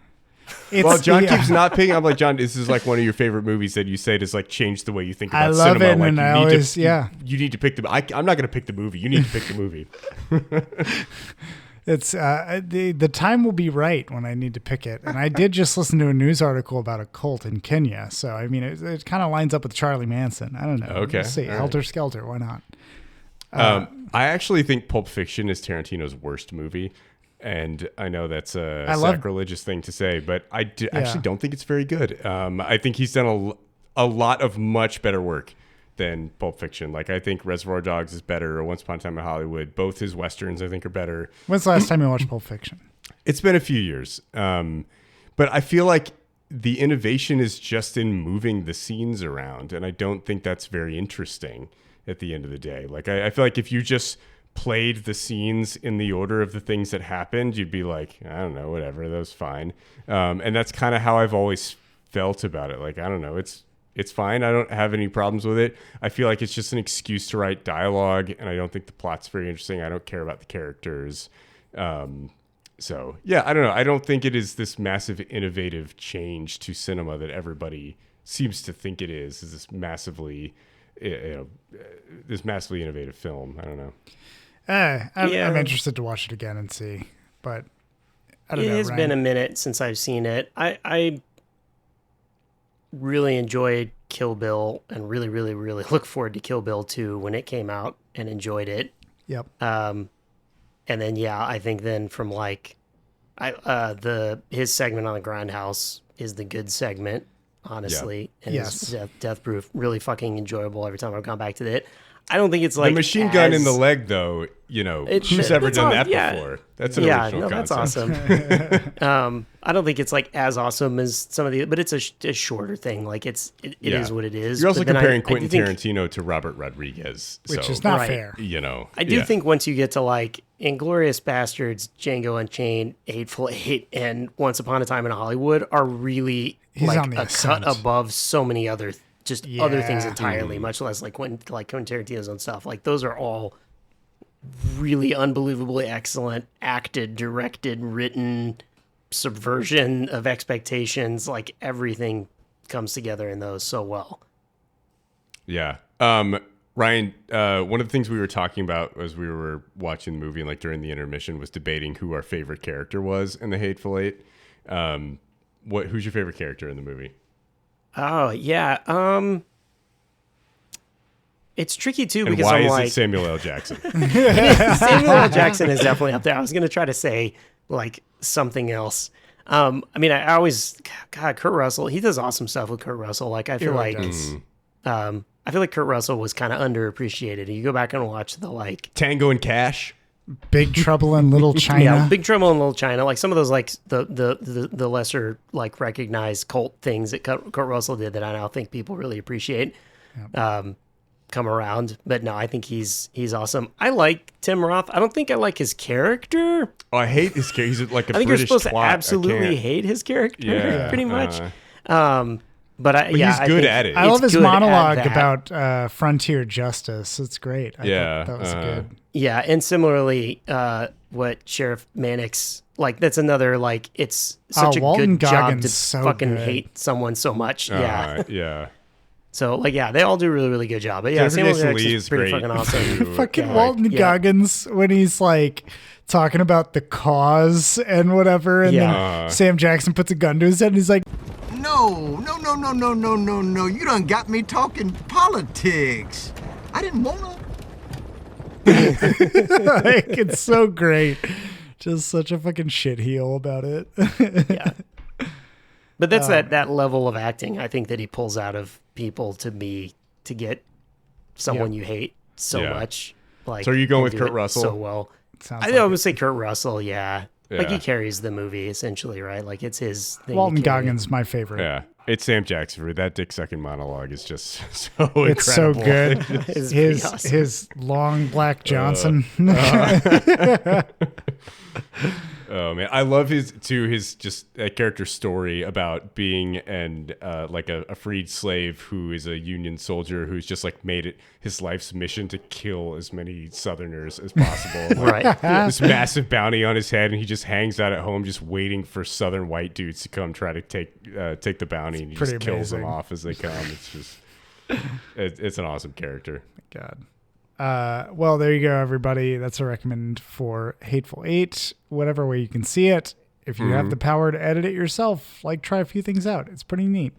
Well, John keeps not picking. I'm like, John, this is like one of your favorite movies that you say has like changed the way you think about cinema.
I love it,
like,
and I always,
you need to pick the. I'm not going to pick the movie. You need to pick the movie.
It's the time will be right when I need to pick it. And I did just listen to a news article about a cult in Kenya. So, I mean, it kind of lines up with Charlie Manson. I don't know.
Okay.
We'll see. Helter Skelter. Why not?
I actually think Pulp Fiction is Tarantino's worst movie. And I know that's a sacrilegious thing to say, but I actually don't think it's very good. I think he's done a lot of much better work than Pulp Fiction. Like, I think Reservoir Dogs is better, or Once Upon a Time in Hollywood. Both his Westerns, I think, are better.
When's the last time you watched Pulp Fiction?
It's been a few years. But I feel like the innovation is just in moving the scenes around, and I don't think that's very interesting at the end of the day. Like, I feel like if you just played the scenes in the order of the things that happened, you'd be like, I don't know, whatever, that was fine. And that's kind of how I've always felt about it. Like, I don't know, it's fine. I don't have any problems with it. I feel like it's just an excuse to write dialogue, and I don't think the plot's very interesting. I don't care about the characters. So, yeah, I don't know. I don't think it is this massive innovative change to cinema that everybody seems to think it is this massively, this massively innovative film. I don't know.
I'm interested to watch it again and see, but I don't know.
It has been a minute since I've seen it. I really enjoyed Kill Bill and really, really, really look forward to Kill Bill 2 when it came out and enjoyed it.
Yep.
And then, I think then from like, his segment on the Grindhouse is the good segment, honestly.
Yeah.
And
yes.
his Death Proof, really fucking enjoyable every time I've gone back to it. I don't think it's like
the machine gun in the leg, though. Who's ever done that before? That's an original concept.
That's awesome. I don't think it's like as awesome as some of the, but it's a shorter thing. Like it is what it is.
You're also
But then
comparing Quentin Tarantino to Robert Rodriguez,
which is not fair.
I do think once you get to like Inglourious Bastards, Django Unchained, Hateful Eight, and Once Upon a Time in Hollywood are really like a cut above so many other other things entirely, much less like Quentin Tarantino's own stuff. Like those are all really unbelievably excellent, acted, directed, written, subversion of expectations. Like everything comes together in those so well.
Yeah. Ryan, one of the things we were talking about as we were watching the movie and like during the intermission was debating who our favorite character was in the Hateful Eight. Who's your favorite character in the movie?
Oh, yeah. It's tricky, too, because
why
I'm like...
is it Samuel L. Jackson?
Samuel L. Jackson is definitely up there. I was going to try to say, like, something else. I mean, I always... God, Kurt Russell, he does awesome stuff with Kurt Russell. Like, I feel like... I feel like Kurt Russell was kind of underappreciated. You go back and watch the, like...
Tango and Cash?
Big Trouble in Little China.
Yeah, Big Trouble in Little China. Like some of those, like the lesser like recognized cult things that Kurt Russell did that I now think people really appreciate, come around. But no, I think he's awesome. I like Tim Roth. I don't think I like his character.
Oh, I hate his character. He's like a
I think
British
you're supposed
twat.
to absolutely hate his character, pretty much. But
he's good at it.
I love his monologue about frontier justice. It's great. I thought that was good.
Yeah, and similarly, what Sheriff Mannix, like, that's another, like, it's such a
Walton
good job
Goggins
to fucking hate someone so much. Yeah. So, like, yeah, they all do a really, really good job. But yeah, Samuel Jackson is pretty fucking awesome.
Fucking Walton Goggins when he's like talking about the cause and whatever. And then Sam Jackson puts a gun to his head and he's like,
No. You done got me talking politics. I didn't wanna.
like, it's so great. Just such a fucking shitheel about it.
Yeah. But that's that level of acting, I think, that he pulls out of people to get someone you hate so much. Like,
so are you going with Kurt Russell?
So well. I would say Kurt Russell, yeah. Like, he carries the movie, essentially, right? Like, it's his thing.
Walton Goggins, my favorite.
Yeah. It's Sam Jackson. That Dick Sucking monologue is just so incredible.
It's so good.
Awesome.
His long black Johnson.
Oh man, I love his just character story about being like a freed slave who is a Union soldier who's just like made it his life's mission to kill as many Southerners as possible.
Right.
This massive bounty on his head, and he just hangs out at home just waiting for Southern white dudes to come try to take the bounty, and he just kills them off as they come. It's just it's an awesome character.
God. Well, there you go, everybody. That's a recommend for Hateful Eight, whatever way you can see it. If you have the power to edit it yourself, like, try a few things out. It's pretty neat.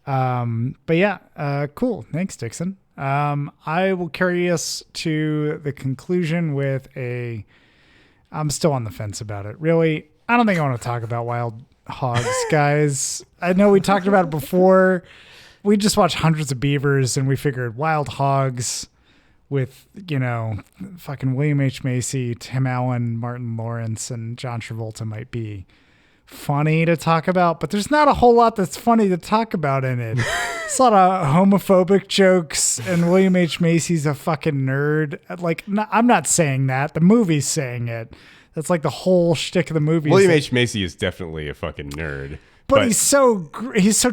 But yeah, cool. Thanks, Dixon. I will carry us to the conclusion with I'm still on the fence about it. Really, I don't think I want to talk about Wild Hogs, guys. I know we talked about it before. We just watched Hundreds of Beavers, and we figured Wild Hogs with, fucking William H. Macy, Tim Allen, Martin Lawrence, and John Travolta might be funny to talk about, but there's not a whole lot that's funny to talk about in it. It's a lot of homophobic jokes, and William H. Macy's a fucking nerd. Like, I'm not saying that. The movie's saying it. That's like the whole shtick of the movie.
William H. Macy is definitely a fucking nerd.
But he's so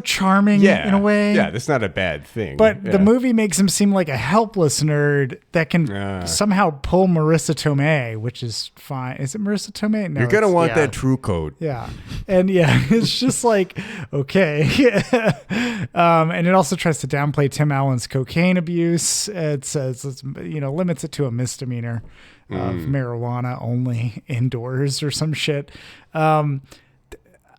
charming in a way.
Yeah, that's not a bad thing.
But the movie makes him seem like a helpless nerd that can somehow pull Marissa Tomei, which is fine. Is it Marissa Tomei? No,
you're going to want that true code.
Yeah. And it's just like, okay. And it also tries to downplay Tim Allen's cocaine abuse. It says, limits it to a misdemeanor of marijuana only indoors or some shit.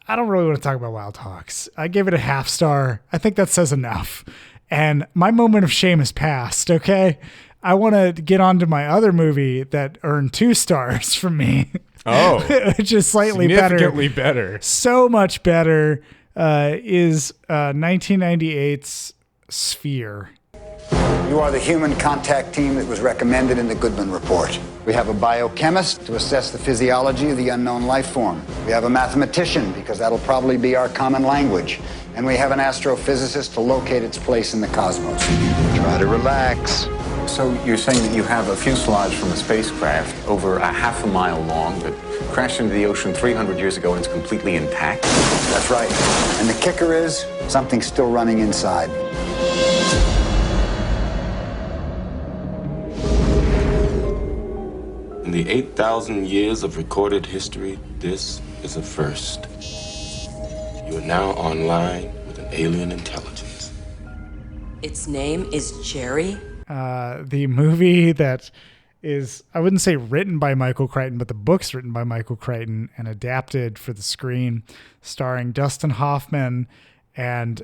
I don't really want to talk about Wild Hogs. I gave it a 0.5 star. I think that says enough. And my moment of shame is past, okay? I want to get on to my other movie that earned 2 stars from me.
Oh.
Which is slightly
significantly better.
So much better is 1998's Sphere.
You are the human contact team that was recommended in the Goodman Report. We have a biochemist to assess the physiology of the unknown life form. We have a mathematician, because that'll probably be our common language. And we have an astrophysicist to locate its place in the cosmos. Try to relax.
So you're saying that you have a fuselage from a spacecraft over a 1/2 mile long that crashed into the ocean 300 years ago and it's completely intact?
That's right. And the kicker is, something's still running inside.
In the 8,000 years of recorded history, this is a first. You are now online with an alien intelligence.
Its name is Jerry?
The movie that is, I wouldn't say written by Michael Crichton, but the book's written by Michael Crichton and adapted for the screen, starring Dustin Hoffman and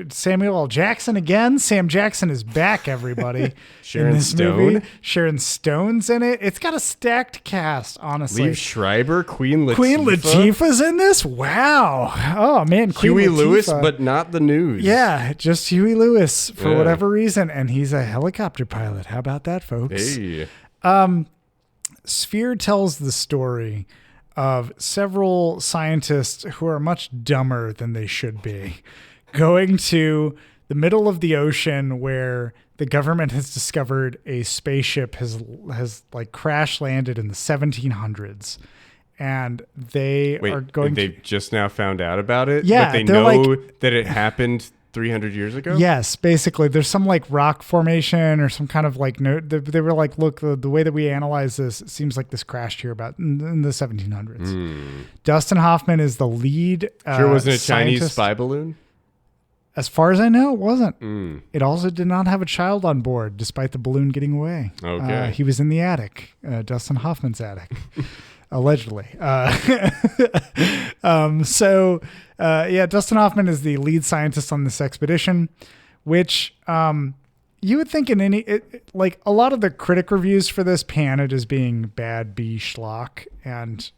Samuel L. Jackson again. Sam Jackson is back, everybody.
Sharon Stone.
Sharon Stone's in it. It's got a stacked cast, honestly.
Liev Schreiber, Queen Latifah.
Queen Latifah's in this? Wow. Oh, man.
Huey Lewis, but not the news.
Yeah, just Huey Lewis for whatever reason. And he's a helicopter pilot. How about that, folks?
Hey.
Sphere tells the story of several scientists who are much dumber than they should be, going to the middle of the ocean where the government has discovered a spaceship has like crash landed in the 1700s, and they are going.
They've just now found out about it.
Yeah,
but they know that it happened 300 years ago?
Yes, basically. There's some like rock formation or some kind of like note. They were like, look, the way that we analyze this, it seems like this crashed here about in the 1700s. Dustin Hoffman is the lead.
Sure wasn't a Chinese
scientist.
spy balloon?
As far as I know, it wasn't. It also did not have a child on board, despite the balloon getting away.
Okay.
He was in the attic, Dustin Hoffman's attic, allegedly. Dustin Hoffman is the lead scientist on this expedition, which you would think in like a lot of the critic reviews for this pan it as being bad B schlock, and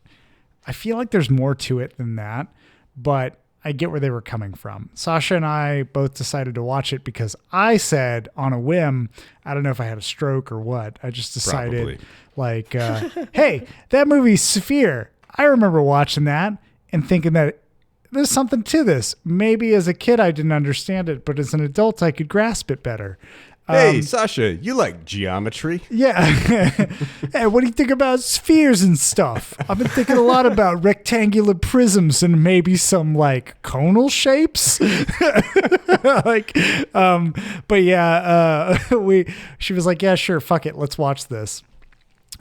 I feel like there's more to it than that, but I get where they were coming from. Sasha and I both decided to watch it because I said on a whim, I don't know if I had a stroke or what. I just decided hey, that movie Sphere, I remember watching that and thinking that there's something to this. Maybe as a kid, I didn't understand it, but as an adult, I could grasp it better.
Hey, Sasha, you like geometry?
Yeah. Hey, what do you think about spheres and stuff? I've been thinking a lot about rectangular prisms and maybe some like conal shapes. She was like, yeah, sure. Fuck it. Let's watch this.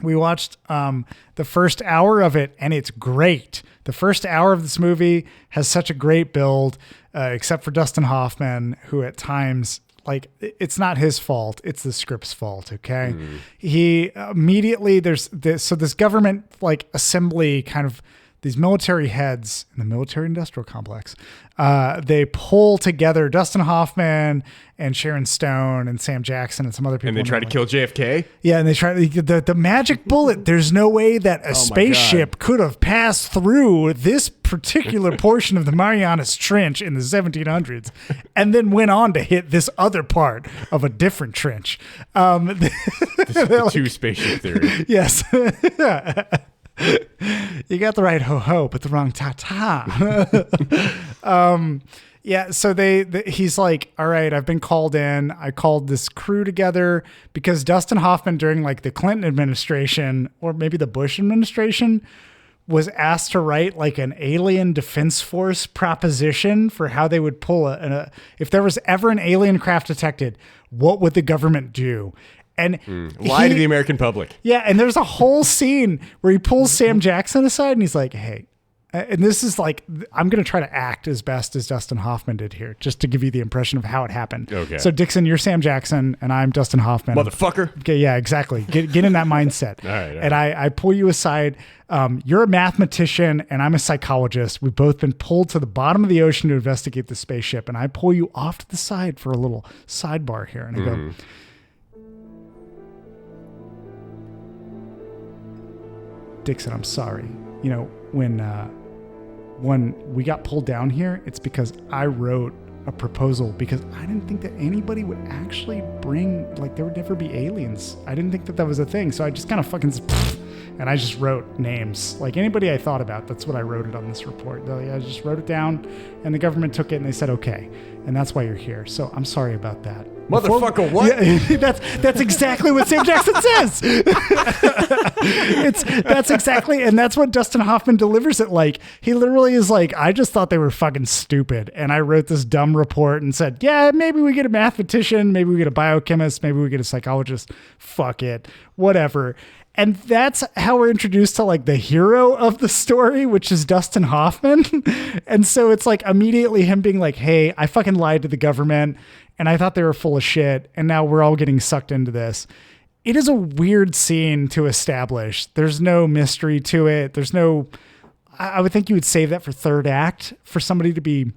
We watched the first hour of it, and it's great. The first hour of this movie has such a great build, except for Dustin Hoffman, who at times, like, it's not his fault. It's the script's fault. Okay. He immediately, this government like assembly kind of, these military heads in the military industrial complex, they pull together Dustin Hoffman and Sharon Stone and Sam Jackson and some other people.
And they try to kill JFK?
Yeah, and they try the magic bullet. There's no way that a spaceship could have passed through this particular portion of the Marianas Trench in the 1700s and then went on to hit this other part of a different trench.
The two spaceship theory.
Yes. You got the right ho-ho, but the wrong ta-ta. So he's like, all right, I've been called in. I called this crew together because Dustin Hoffman during like the Clinton administration or maybe the Bush administration was asked to write like an alien defense force proposition for how they would pull if there was ever an alien craft detected, what would the government do? And
lie to the American public.
Yeah, and there's a whole scene where he pulls Sam Jackson aside and he's like, hey, and this is like, I'm going to try to act as best as Dustin Hoffman did here, just to give you the impression of how it happened.
Okay.
So Dixon, you're Sam Jackson and I'm Dustin Hoffman.
Motherfucker.
Okay, yeah, exactly. Get in that mindset.
All right.
And I pull you aside. You're a mathematician and I'm a psychologist. We've both been pulled to the bottom of the ocean to investigate the spaceship. And I pull you off to the side for a little sidebar here. And I go, Dixon, I'm sorry. You know, when we got pulled down here, it's because I wrote a proposal because I didn't think that anybody would actually bring, like, there would never be aliens. I didn't think that was a thing. So I just kind of and I just wrote names. Like anybody I thought about, that's what I wrote it on this report. I just wrote it down and the government took it and they said, okay. And that's why you're here. So I'm sorry about that.
Motherfucker, what?
Yeah, that's exactly what Sam Jackson says. That's exactly, and that's what Dustin Hoffman delivers it like. He literally is like, I just thought they were fucking stupid. And I wrote this dumb report and said, yeah, maybe we get a mathematician, maybe we get a biochemist, maybe we get a psychologist. Fuck it. Whatever. And that's how we're introduced to like the hero of the story, which is Dustin Hoffman. And so it's like immediately him being like, hey, I fucking lied to the government and I thought they were full of shit. And now we're all getting sucked into this. It is a weird scene to establish. There's no mystery to it. I would think you would save that for third act for somebody to be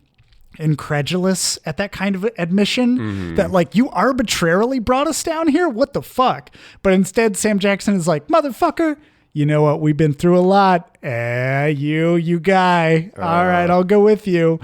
incredulous at that kind of admission that like you arbitrarily brought us down here. What the fuck? But instead Sam Jackson is like, motherfucker, you know what? We've been through a lot. You guy. All right, I'll go with you.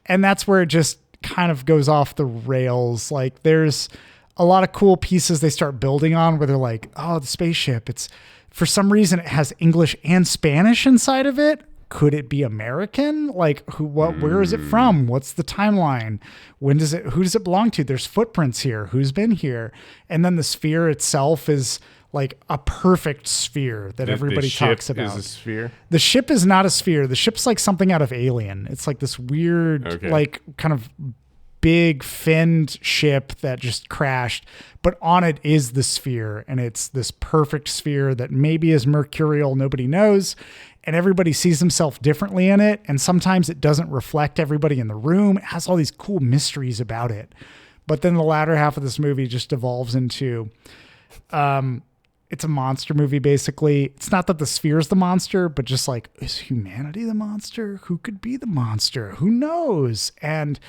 And that's where it just kind of goes off the rails. Like there's a lot of cool pieces they start building on where they're like, oh, the spaceship, it's for some reason it has English and Spanish inside of it. Could it be American? Like where is it from? What's the timeline? Who does it belong to? There's footprints here. Who's been here? And then the sphere itself is like a perfect sphere that everybody talks about.
The ship is a sphere?
The ship is not a sphere. The ship's like something out of Alien. It's like this weird, like kind of big finned ship that just crashed, but on it is the sphere. And it's this perfect sphere that maybe is mercurial. Nobody knows. and everybody sees himself differently in it. And sometimes it doesn't reflect everybody in the room. It has all these cool mysteries about it. But then the latter half of this movie just devolves into, it's a monster movie, basically. It's not that the sphere is the monster, but just like, is humanity the monster? Who could be the monster? Who knows? And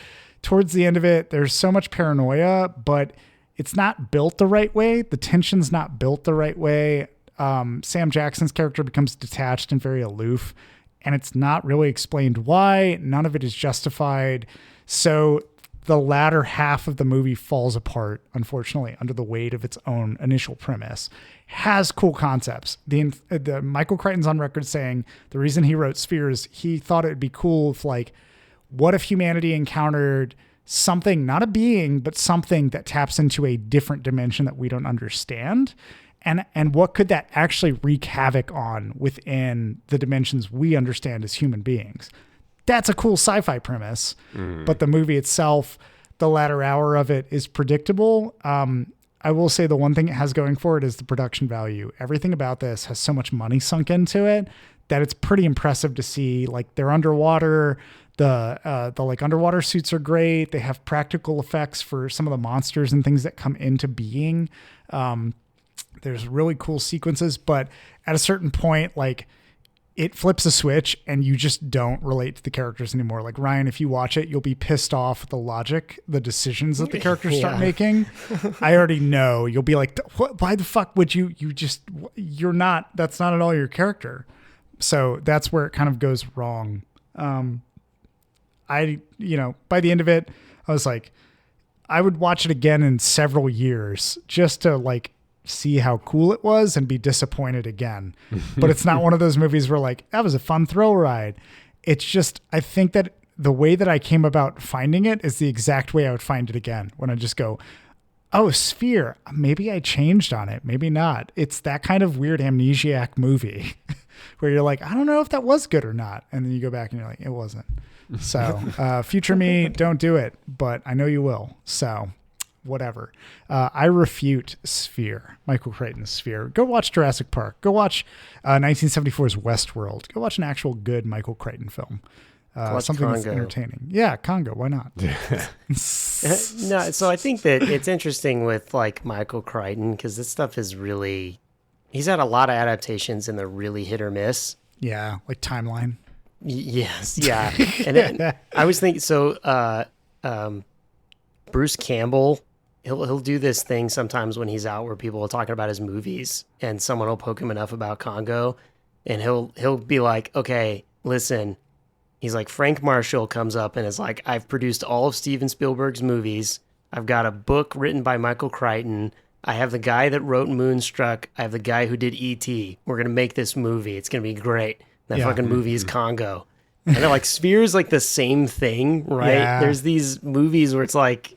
towards the end of it, there's so much paranoia, but it's not built the right way. The tension's not built the right way. Sam Jackson's character becomes detached and very aloof, and it's not really explained why. None of it is justified. So the latter half of the movie falls apart, unfortunately, under the weight of its own initial premise. Has cool concepts. The Michael Crichton's on record saying the reason he wrote Spheres, he thought it would be cool if, like, what if humanity encountered something, not a being, but something that taps into a different dimension that we don't understand? And what could that actually wreak havoc on within the dimensions we understand as human beings? That's a cool sci-fi premise, but the movie itself, the latter hour of it is predictable. I will say the one thing it has going for it is the production value. Everything about this has so much money sunk into it that it's pretty impressive to see. Like, they're underwater. The like underwater suits are great. They have practical effects for some of the monsters and things that come into being. There's really cool sequences, but at a certain point, like, it flips a switch and you just don't relate to the characters anymore. Like, Ryan, if you watch it, you'll be pissed off at the logic, the decisions that the characters start making. I already know. You'll be like, why the fuck would you're not, that's not at all your character. So that's where it kind of goes wrong. By the end of it, I was like, I would watch it again in several years just to, like, see how cool it was and be disappointed again. But it's not one of those movies where, like, that was a fun thrill ride. It's just, I think that the way that I came about finding it is the exact way I would find it again. When I just go, oh, Sphere, maybe I changed on it. Maybe not. It's that kind of weird amnesiac movie where you're like, I don't know if that was good or not. And then you go back and you're like, it wasn't. So future me, don't do it, but I know you will. So whatever. I refute Sphere, Michael Crichton's Sphere. Go watch Jurassic Park. Go watch 1974's Westworld. Go watch an actual good Michael Crichton film. Something
Congo.
That's entertaining. Yeah, Congo. Why not?
No, so I think that it's interesting with, like, Michaal Crichton, because this stuff is really, he's had a lot of adaptations and they're really hit or miss.
Yeah, like Timeline.
Yes, yeah. And then I was thinking, so Bruce Campbell, he'll do this thing sometimes when he's out where people are talking about his movies and someone will poke him enough about Congo, and he'll be like, okay, listen. He's like, Frank Marshall comes up and is like, I've produced all of Steven Spielberg's movies. I've got a book written by Michael Crichton. I have the guy that wrote Moonstruck. I have the guy who did E.T. We're going to make this movie. It's going to be great. That fucking movie is Congo. And they're like, Sphere's like the same thing, right?
Yeah.
There's these movies where it's like,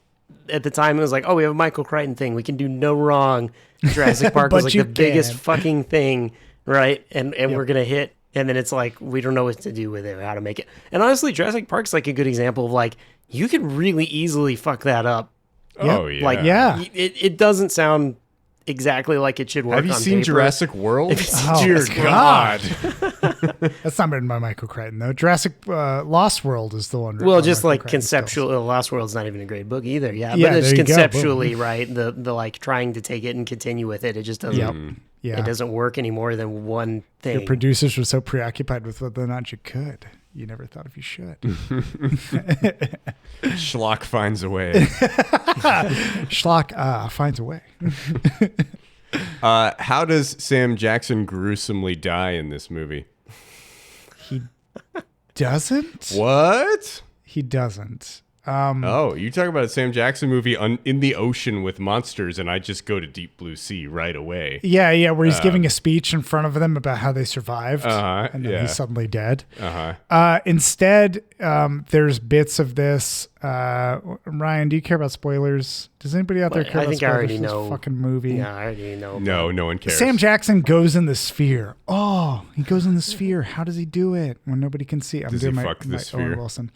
at the time it was like, oh, we have a Michael Crichton thing. We can do no wrong. Jurassic Park was like the biggest fucking thing, right? And we're going to hit. And then it's like, we don't know what to do with it or how to make it. And honestly, Jurassic Park's like a good example of, like, you could really easily fuck that up.
Oh, yeah.
Like, it doesn't sound exactly like it should work.
Have you
on
seen
paper.
Jurassic World?
Dear God. That's not written by Michael Crichton, though. Jurassic Lost World is the one.
Well, just like conceptual, Lost World's not even a great book either. Yeah, but it's conceptually, right? The like trying to take it and continue with it, it just doesn't.
Yeah.
It doesn't work any more than one thing.
Your producers were so preoccupied with whether or not you could. You never thought if you should.
Schlock finds a way.
Schlock finds a way.
How does Sam Jackson gruesomely die in this movie?
He doesn't?
What?
He doesn't.
You talk about a Sam Jackson movie in the ocean with monsters, and I just go to Deep Blue Sea right away.
Yeah, where he's giving a speech in front of them about how they survived, and then he's suddenly dead. Instead, there's bits of this. Ryan, do you care about spoilers? Does anybody out there care about spoilers?
I already
for this
know.
Fucking movie.
Yeah, I already know.
No one cares.
Sam Jackson goes in the sphere. Oh, he goes in the sphere. How does he do it when nobody can see?
Does he fuck the sphere?
Owen Wilson.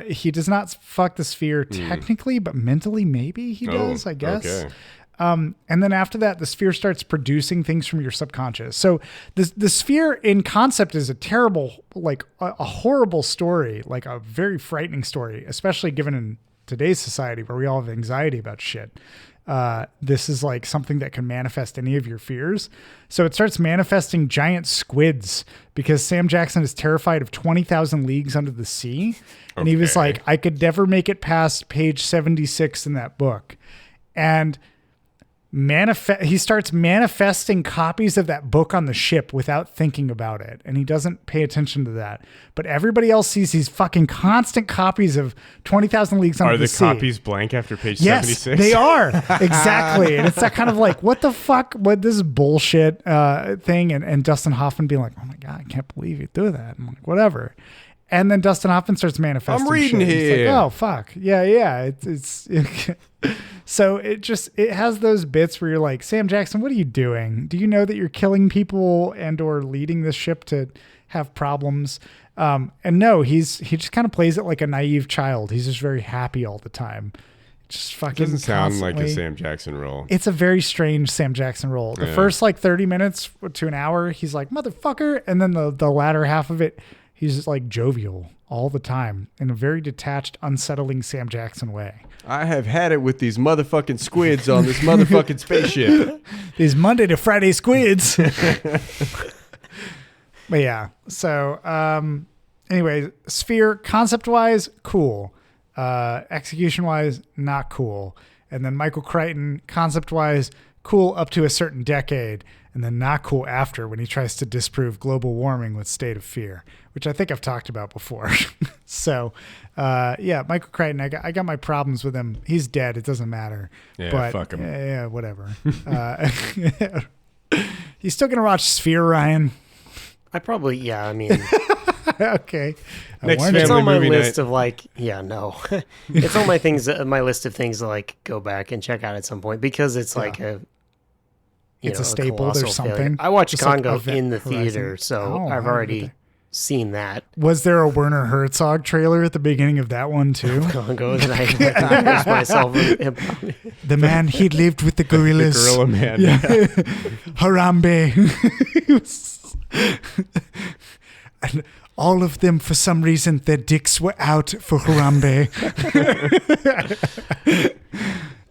He does not fuck the sphere technically, but mentally maybe he does, I guess.
Okay.
And then after that, the sphere starts producing things from your subconscious. So the sphere in concept is a terrible, like a horrible story, like a very frightening story, especially given in today's society where we all have anxiety about shit. This is like something that can manifest any of your fears. So it starts manifesting giant squids because Sam Jackson is terrified of 20,000 Leagues Under the Sea. And he was like, I could never make it past page 76 in that book. And he starts manifesting copies of that book on the ship without thinking about it. And he doesn't pay attention to that. But everybody else sees these fucking constant copies of 20,000 Leagues Under the Sea.
Are the copies blank after page 76?
Yes, they are. Exactly. And it's that kind of like, what the fuck? What this bullshit thing? And Dustin Hoffman being like, oh my God, I can't believe you do that. I'm like, whatever. And then Dustin Hoffman starts manifesting.
I'm reading
shit.
here.
He's like, oh fuck. Yeah. It's so it has those bits where you're like, Sam Jackson, what are you doing? Do you know that you're killing people and or leading this ship to have problems? And no, he just kind of plays it like a naive child. He's just very happy all the time. Just fucking
doesn't sound like a
constantly.
Sam Jackson role.
It's a very strange Sam Jackson role. The first like 30 minutes to an hour, he's like, motherfucker. And then the latter half of it, he's just like jovial all the time in a very detached, unsettling Sam Jackson way.
I have had it with these motherfucking squids on this motherfucking spaceship.
These Monday to Friday squids. But yeah. So anyway, Sphere concept-wise, cool. Execution-wise, not cool. And then Michael Crichton, concept-wise, cool up to a certain decade. And then not cool after when he tries to disprove global warming with State of Fear, which I think I've talked about before. So, yeah, Michael Crichton, I got my problems with him. He's dead. It doesn't matter.
Yeah,
but,
fuck him.
Yeah, whatever. You still going to watch Sphere, Ryan?
I mean...
Okay.
Next
it's on my
movie
list
night.
of like, it's on my list of things to like go back and check out at some point because it's like
it's a staple or
colossal
something.
failure. I watched
Just like
Congo
Event
in the
Horizon.
theater, so
Oh,
I've
wow,
already seen that.
Was there a Werner Herzog trailer at the beginning of that one too?
Congo that I embarrassed myself.
The man, he lived with the gorillas.
The gorilla man.
Yeah. Harambe. And all of them, for some reason, their dicks were out for Harambe.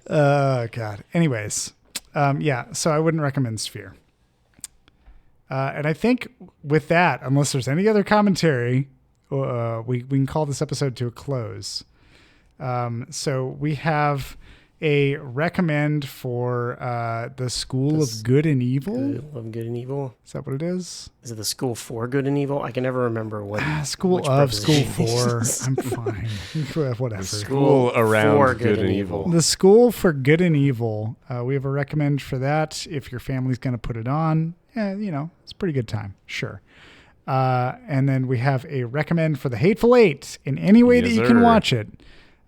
Oh, God. Anyways, so I wouldn't recommend Sphere. And I think with that, unless there's any other commentary, we can call this episode to a close. So we have a recommend for the School of Good and Evil.
Of Good and Evil.
Is that what it is?
Is it the School for Good and Evil? I can never remember what.
School of, School for. I'm fine. Whatever.
School around
for
Good and Evil.
The School for Good and Evil. We have a recommend for that. If your family's going to put it on, it's a pretty good time. Sure. And then we have a recommend for the Hateful Eight in any way that you can watch it.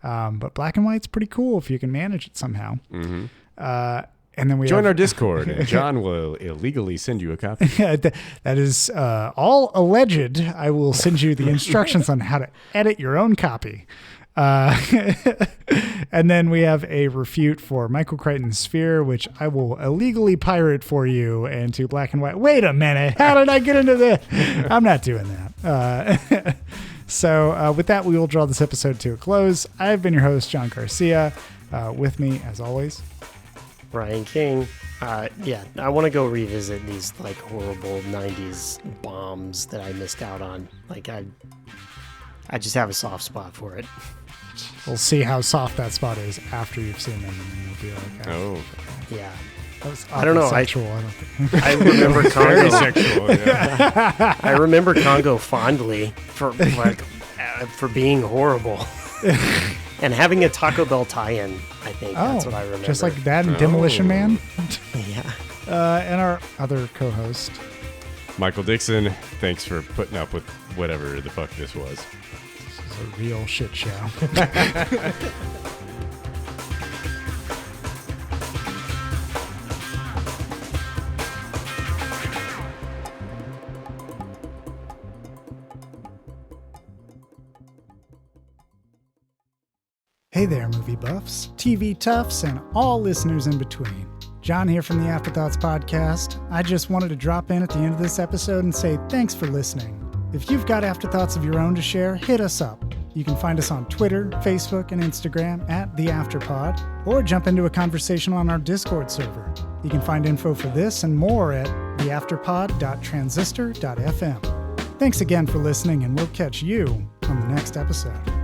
But black and white's pretty cool if you can manage it somehow.
Mm-hmm.
And then we
join our Discord, and John will illegally send you a copy.
That is all alleged. I will send you the instructions on how to edit your own copy. And then we have a refute for Michael Crichton's Sphere, which I will illegally pirate for you into black and white. Wait a minute. How did I get into this? I'm not doing that. So with that, we will draw this episode to a close. I've been your host, John Garcia. With me, as always,
Ryan King. I want to go revisit these like horrible 90s bombs that I missed out on. Like I just have a soft spot for it.
We'll see how soft that spot is after you've seen them, and then you'll be like,
yeah.
That was
I don't know.
Sexual, I don't think.
I remember Congo.
Very sexual. Yeah.
I remember Congo fondly for being horrible. And having a Taco Bell tie-in, I think that's what I remember.
Just like that in Demolition Man.
Yeah.
And our other co-host,
Michael Dixon. Thanks for putting up with whatever the fuck this was.
This is a real shit show. Hey there, movie buffs, TV toughs, and all listeners in between. John here from the Afterthoughts podcast. I just wanted to drop in at the end of this episode and say thanks for listening. If you've got afterthoughts of your own to share, hit us up. You can find us on Twitter, Facebook, and Instagram at The Afterpod, or jump into a conversation on our Discord server. You can find info for this and more at theafterpod.transistor.fm. Thanks again for listening, and we'll catch you on the next episode.